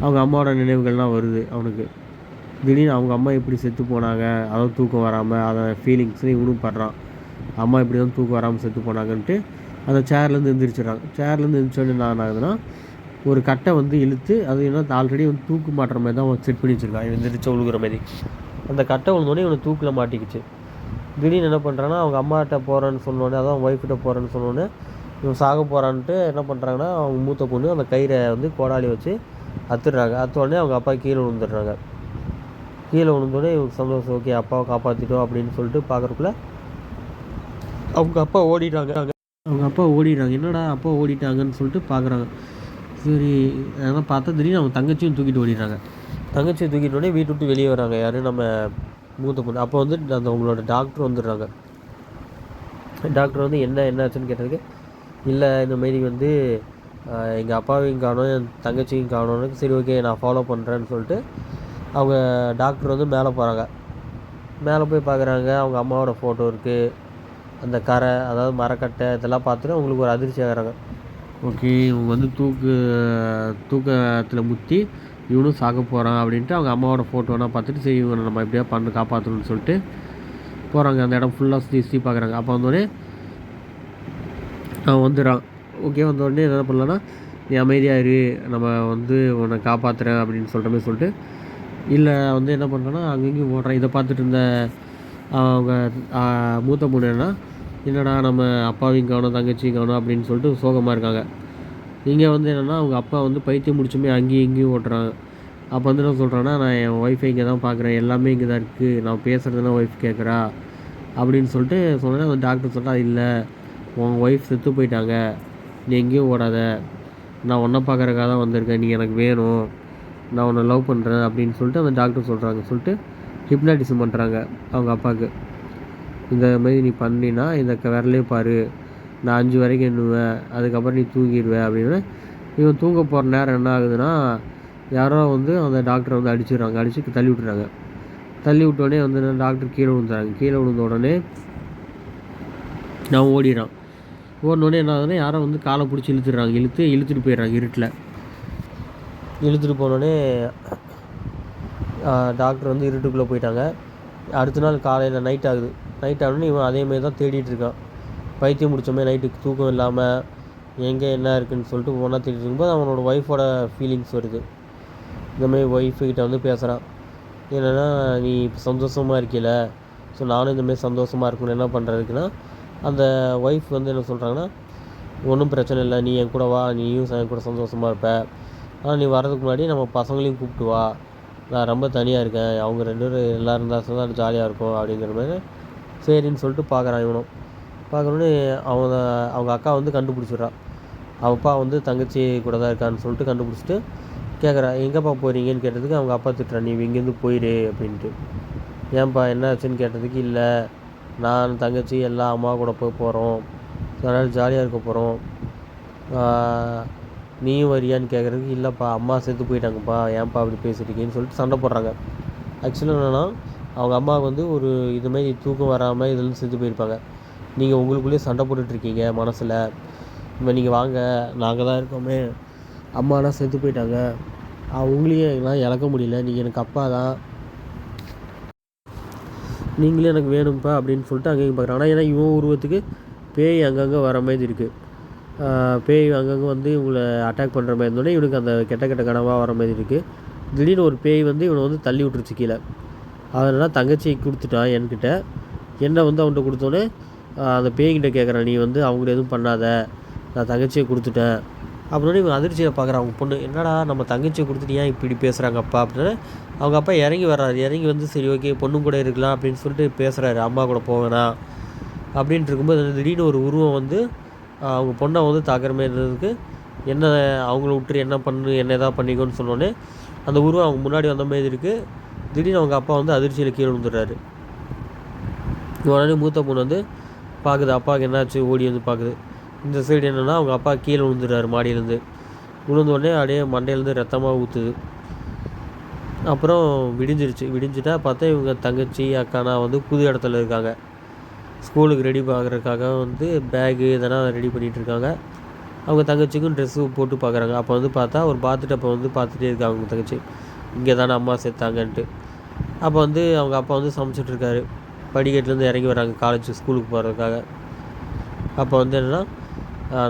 அவங்க அம்மாவோட நினைவுகள்லாம் வருது அவனுக்கு. திடீர்னு அவங்க அம்மா எப்படி செத்து போனாங்க, அதாவது தூக்கம் வராமல், அதை ஃபீலிங்ஸ் இவனும் படுறான். அம்மா இப்படி தான் தூக்கம் வராமல் செத்து போனாங்கன்ட்டு அந்த சேர்லேருந்து எழுந்திரிச்சிடறாங்க. சேர்லேருந்து எழுந்திரிச்சோன்னு என்ன ஆகுதுன்னா, ஒரு கட்டை வந்து இழுத்து, அது என்ன ஆல்ரெடி வந்து தூக்கு மாட்டுற மாதிரி தான் செட் பண்ணி வச்சுருக்கான், எழுந்திரிச்ச உழுகுற மாதிரி. அந்த கட்டை விழுந்தோடனே இவனை தூக்கில் மாட்டிக்கிச்சு. திடீர்னு என்ன பண்ணுறான்னா, அவங்க அம்மாட்ட போகிறேன்னு சொன்னோடனே, அதான் அவங்க ஒய்ஃப்கிட்ட போகிறேன்னு சொன்னோடனே இவன் சாக போகிறான்ட்டு என்ன பண்ணுறாங்கன்னா, அவங்க மூத்த பொண்ணு அந்த கயிறை வந்து கோடாலி வச்சு அத்துடுறாங்க. உடனே அவங்க அப்பா கீழே விழுந்துடுறாங்க. கீழே விழுந்தோடனே இவங்க சந்தோஷம், ஓகே அப்பாவை காப்பாற்றிட்டோம் அப்படின்னு சொல்லிட்டு பார்க்குறக்குள்ள அவங்க அப்பா ஓடிட்டாங்க. என்னடா அப்பா ஓடிட்டாங்கன்னு சொல்லிட்டு பார்க்குறாங்க. சரி அதெல்லாம் பார்த்தா திடீர்னு அவங்க தங்கச்சியும் தூக்கிட்டு ஓடிடுறாங்க. தங்கச்சியை தூக்கிட்டோடனே வீட்டு விட்டு வெளியே வராங்க. யார், நம்ம மூத்த பொண்ணு. அப்போ வந்து அந்த அவங்களோட டாக்டர் வந்துடுறாங்க. டாக்டர் வந்து என்ன ஆச்சுன்னு கேட்டதுக்கு, இல்லை இந்த மாரி வந்து எங்கள் அப்பாவையும் காணோம், என் தங்கச்சியும் காணோன்னு. சரி ஓகே நான் ஃபாலோ பண்ணுறேன்னு சொல்லிட்டு அவங்க டாக்டர் வந்து மேலே போகிறாங்க. மேலே போய் பார்க்குறாங்க, அவங்க அம்மாவோட ஃபோட்டோ இருக்குது, அந்த கரை அதாவது மரக்கட்டை இதெல்லாம் பார்த்துட்டு அவங்களுக்கு ஒரு அதிர்ச்சி ஆகிறாங்க. ஓகே இவங்க வந்து தூக்கத்தில் முத்தி இவனும் சாக போகிறான் அப்படின்ட்டு அவங்க அம்மாவோட ஃபோட்டோலாம் பார்த்துட்டு, சரி இவனை நம்ம எப்படியா பண்ணி காப்பாற்றணும்னு சொல்லிட்டு போகிறாங்க. அந்த இடம் ஃபுல்லாக சுற்றி பார்க்குறாங்க. அப்போ வந்தோடனே அவன் வந்துடுறான். ஓகே வந்தோடனே என்ன பண்ணலான்னா, நீ அமைதியாக இரு, நம்ம வந்து உன்னை காப்பாற்றுறேன் அப்படின்னு சொல்கிற மாதிரி சொல்லிட்டு, இல்லை வந்து என்ன பண்ணுறேன்னா அங்கங்கேயும் ஓடுறான். இதை பார்த்துட்டு இருந்த அவங்க மூத்த பொண்ணு என்னடா நம்ம அப்பாவையும் காணோம் தங்கச்சியும் காணோம் அப்படின்னு சொல்லிட்டு சோகமாக இருக்காங்க. இங்கே வந்து என்னென்னா அவங்க அப்பா வந்து பைத்தியம் முடிச்சுமே அங்கேயும் இங்கேயும் ஓட்டுறாங்க. அப்போ வந்து என்ன சொல்கிறான்னா, நான் என் ஒய்ஃபை இங்கே தான் பார்க்குறேன், எல்லாமே இங்கே தான் இருக்குது, நான் பேசுகிறதுனா ஒய்ஃப் கேட்குறா அப்படின்னு சொல்லிட்டு சொன்னேன். அந்த டாக்டர் சொல்கிறா, இல்லை உன் ஒய்ஃப் செத்து போயிட்டாங்க, நீ எங்கேயும் ஓடாத, நான் உன்னை பார்க்குறக்காக தான் வந்திருக்கேன், நீ எனக்கு வேணும், நான் உன்னை லவ் பண்ணுறேன் அப்படின்னு சொல்லிட்டு அந்த டாக்டர் சொல்லிட்டு ஹிப்னாட்டிசம் பண்ணுறாங்க அவங்க அப்பாவுக்கு. இந்த மாதிரி நீ பண்ணினா இந்த விரலே பாரு, நான் 5 வரைக்கும் எண்ணுவேன், அதுக்கப்புறம் நீ தூங்கிடுவேன் அப்படின்னு. இவன் தூங்க போகிற நேரம் என்ன ஆகுதுன்னா, யாரோ வந்து அந்த டாக்டரை வந்து அடித்து தள்ளி விட்டுறாங்க. தள்ளி விட்டோடனே வந்து டாக்டர் கீழே விழுந்த உடனே நான் ஓடினோடனே என்ன ஆகுதுன்னா, யாரோ வந்து காலை பிடிச்சி இழுத்துட்டு போயிடுறாங்க. இழுத்துட்டு போனோடனே டாக்டர் வந்து இருட்டுக்குள்ளே போயிட்டாங்க. அடுத்த நாள் காலையில் நைட் ஆகணுன்னு இவன் அதேமாரி தான் தேடிட்டு இருக்கான். பைத்தியம் முடிச்சோமே நைட்டுக்கு தூக்கம் இல்லாமல் எங்கே என்ன இருக்குதுன்னு சொல்லிட்டு ஒன்றா தேடிட்டு இருக்கும்போது அவனோட ஒய்ஃபோட ஃபீலிங்ஸ் வருது. இந்தமாதிரி ஒய்ஃபுக்கிட்ட வந்து பேசுகிறான், என்னென்னா நீ இப்போ சந்தோஷமாக இருக்கல, ஸோ நானும் இந்தமாரி சந்தோஷமாக இருக்கணும், என்ன பண்ணுறதுக்குன்னா அந்த ஒய்ஃப் வந்து என்ன சொல்கிறாங்கன்னா, ஒன்றும் பிரச்சனை இல்லை, நீ என் கூட வா, நீயும் என் கூட சந்தோஷமாக இருப்ப, ஆனால் நீ வரதுக்கு முன்னாடி நம்ம பசங்களையும் கூப்பிட்டு வா, நான் ரொம்ப தனியாக இருக்கேன், அவங்க 2 பேரும் எல்லோரும் இருந்தால் தான் ஜாலியாக இருக்கும் அப்படிங்கிற மாதிரி. சரின்னு சொல்லிட்டு பார்க்குறான். இவனும் பார்க்கணுன்னு அவங்க அக்கா வந்து கண்டுபிடிச்சிட்றான். அவள் அப்பா வந்து தங்கச்சி கூட தான் இருக்கான்னு சொல்லிட்டு கண்டுபிடிச்சிட்டு கேட்குறா, எங்கேப்பா போகிறீங்கன்னு கேட்டதுக்கு அவங்க அப்பா திட்டுறான், நீ இங்கேருந்து போயிடு அப்படின்ட்டு. ஏன்ப்பா என்ன ஆச்சுன்னு கேட்டதுக்கு, இல்லை நான் தங்கச்சி எல்லாம் அம்மா கூட போகிறோம், அதனால் ஜாலியாக இருக்க போகிறோம், நீயும் வரியான்னு கேட்குறதுக்கு, இல்லைப்பா அம்மா செத்து போயிட்டாங்கப்பா, ஏன்ப்பா அப்படி பேசிட்டீங்கன்னு சொல்லிட்டு சண்டை போடுறாங்க. ஆக்சுவலாக என்னென்னா அவங்க அம்மா வந்து ஒரு இதுமாரி தூக்கம் வராமல் இதுலேருந்து செத்து போயிருப்பாங்க. நீங்கள் உங்களுக்குள்ளேயே சண்டை போட்டுட்ருக்கீங்க மனசில், இனிமேல் நீங்கள் வாங்க, நாங்கள் தான் இருக்கோமே, அம்மாலாம் செத்து போயிட்டாங்க, அவங்களையும் எங்களால் இழக்க முடியல, நீங்கள் எனக்கு அப்பா தான், நீங்களே எனக்கு வேணும்ப்பா அப்படின்னு சொல்லிட்டு அங்கேயும் பார்க்குறாங்க. ஆனால் ஏன்னா இவன் உருவத்துக்கு பேய் அங்கங்கே வர மாதிரி இருக்குது. பேய் அங்கங்கே வந்து இவங்களை அட்டாக் பண்ணுற மாதிரி இருந்தோடனே இவனுக்கு அந்த கெட்ட கெட்ட கனவாக வர மாதிரி இருக்குது. திடீர்னு ஒரு பேய் வந்து இவனை வந்து தள்ளி விட்டுருச்சு கீழே. அதனால் தங்கச்சியை கொடுத்துட்டான் என்கிட்ட. என்னை வந்து அவன்கிட்ட கொடுத்தோன்னே அந்த பேய்கிட்ட கேட்குறான், நீ வந்து அவங்கள எதுவும் பண்ணாத, நான் தங்கச்சியை கொடுத்துட்டேன் அப்படின்னே இவன் அதிர்ச்சியில் பார்க்குறான். அவங்க பொண்ணு, என்னடா நம்ம தங்கச்சியை கொடுத்துட்டு ஏன் இப்படி பேசுகிறாங்க அப்பா அப்படின்னு. அவங்க அப்பா இறங்கி வர்றாரு. இறங்கி வந்து சரி ஓகே பொண்ணு கூட இருக்கலாம் அப்படின்னு சொல்லிட்டு பேசுகிறாரு, அம்மா கூட போவேணா அப்படின்ட்டு இருக்கும்போது திடீர்னு ஒரு உருவம் வந்து அவங்க பொண்ணை வந்து தாக்குற மாதிரி இருந்ததுக்கு, என்ன அவங்கள விட்டுரு, என்ன பண்ணு, என்ன எதாவது பண்ணிக்கோன்னு சொன்னோன்னே அந்த உருவம் அவங்க முன்னாடி வந்த மாதிரி இருக்குது. திடீர்னு அவங்க அப்பா வந்து அதிர்ச்சியில் கீழே விழுந்துடுறாரு. உடனே மூத்த பொண்ணு வந்து பார்க்குது, அப்பாவுக்கு என்னாச்சு, ஓடி வந்து பார்க்குது. இந்த சைடு என்னென்னா அவங்க அப்பா கீழே விழுந்துடுறாரு மாடியிலேருந்து. விழுந்தோடனே அப்படியே மண்டையிலேருந்து ரத்தமாக ஊற்றுது. அப்புறம் விடிஞ்சிட்டா பார்த்தா இவங்க தங்கச்சி அக்கானா வந்து புது இடத்துல இருக்காங்க. ஸ்கூலுக்கு ரெடி பார்க்குறதுக்காக வந்து பேகு இதெல்லாம் ரெடி பண்ணிகிட்ருக்காங்க. அவங்க தங்கச்சிக்கும் ட்ரெஸ்ஸு போட்டு பார்க்குறாங்க. அப்போ வந்து பார்த்தா ஒரு பாத்டப்பை வந்து பார்த்துட்டே இருக்காங்க அவங்க தங்கச்சி, இங்கே தானே அம்மா செத்தாங்கன்ட்டு. அப்போ வந்து அவங்க அப்பா வந்து சமைச்சிட்ருக்காரு. படிக்கட்டுலேருந்து இறங்கி வராங்க ஸ்கூலுக்கு போகிறதுக்காக. அப்போ வந்து என்னென்னா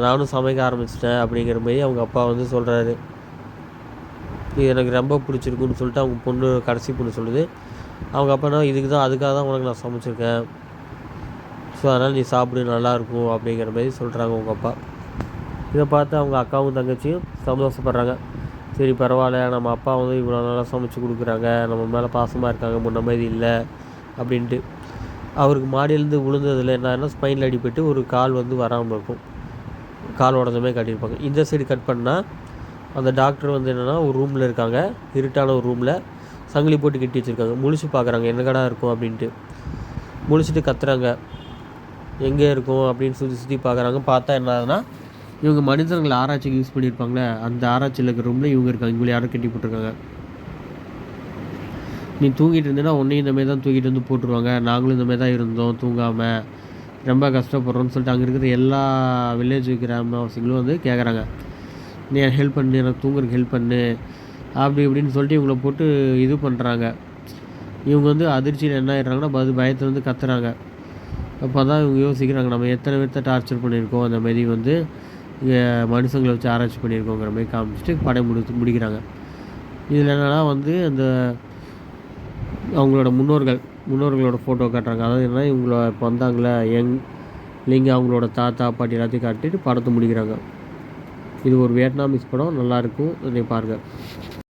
நானும் சமைக்க ஆரம்பிச்சிட்டேன் அப்படிங்கிற மாதிரி அவங்க அப்பா வந்து சொல்கிறாரு. இது எனக்கு ரொம்ப பிடிச்சிருக்குன்னு சொல்லிட்டு அவங்க பொண்ணு, கடைசி பொண்ணு சொல்லுது. அவங்க அப்பானா அதுக்காக தான் உனக்கு நான் சமைச்சிருக்கேன், ஸோ அதனால் நீ சாப்பிடு, நல்லாயிருக்கும் அப்படிங்கிற மாதிரி சொல்கிறாங்க அவங்க அப்பா. இதை பார்த்து அவங்க அக்காவும் தங்கச்சியும் சந்தோஷப்படுறாங்க. சரி பரவாயில்ல, நம்ம அப்பா வந்து இவ்வளோ நல்லா சமைச்சு கொடுக்குறாங்க, நம்ம மேலே பாசமாக இருக்காங்க, முன்ன மாதிரி இல்லை அப்படின்ட்டு. அவருக்கு மாடியிலேருந்து விழுந்ததில் என்னன்னா ஸ்பைனில் அடிபட்டு ஒரு கால் வந்து வராமல் இருக்கும், கால் உடஞ்சமே காட்டியிருப்பாங்க. இந்த சைடு கட் பண்ணால் அந்த டாக்டர் வந்து என்னென்னா ஒரு ரூமில் இருக்காங்க, இருட்டான ஒரு ரூமில் சங்கிலி போட்டு கட்டி வச்சுருக்காங்க. முழிச்சு பார்க்குறாங்க என்ன கடை இருக்கும் அப்படின்ட்டு. முழிச்சிட்டு கத்துறாங்க, எங்கே இருக்கும் அப்படின்னு சுற்றி பார்க்குறாங்க. பார்த்தா என்ன ஆகுதுன்னா, இவங்க மனிதர்களை ஆராய்ச்சிக்கு யூஸ் பண்ணியிருப்பாங்களே, அந்த ஆராய்ச்சியில் இருக்கிற ரூமில் இவங்க இருக்காங்க. இவங்களை யாரும் கட்டி போட்டிருக்காங்க. நீ தூங்கிட்டு இருந்தேன்னா உன்னையும் இந்தமாரி தான் தூக்கிட்டு வந்து போட்டுருவாங்க, நாங்களும் இந்தமாரி தான் இருந்தோம் தூங்காமல், ரொம்ப கஷ்டப்படுறோன்னு சொல்லிட்டு அங்கே இருக்கிற எல்லா வில்லேஜ் கிராமவாசிகளும் வந்து கேட்குறாங்க, நீ எனக்கு ஹெல்ப் பண்ணு, எனக்கு தூங்குறதுக்கு ஹெல்ப் பண்ணு அப்படி இப்படின்னு சொல்லிட்டு இவங்கள போட்டு இது பண்ணுறாங்க. இவங்க வந்து அதிர்ச்சியில் என்ன ஆகிடுறாங்கன்னா பயத்தில் வந்து கத்துறாங்க. அப்போ தான் இவங்க யோசிக்கிறாங்க, நம்ம எத்தனை பேர்த்த டார்ச்சர் பண்ணியிருக்கோம், அந்த மாரி வந்து இங்கே மனுஷங்களை வச்சு ஆராய்ச்சி பண்ணியிருக்கோங்கிற மாதிரி காமிச்சிட்டு படம் முடிக்கிறாங்க. இதில் என்னென்னா வந்து அந்த அவங்களோட முன்னோர்களோட ஃபோட்டோ காட்டுறாங்க. அதாவது என்னன்னா இவங்கள இப்போ வந்தாங்களே இல்லைங்க, அவங்களோட தாத்தா பாட்டி எல்லாத்தையும் காட்டிட்டு படத்தை முடிக்கிறாங்க. இது ஒரு வியட்நாமீஸ் படம், நல்லாயிருக்கும், அதை பாருங்கள்.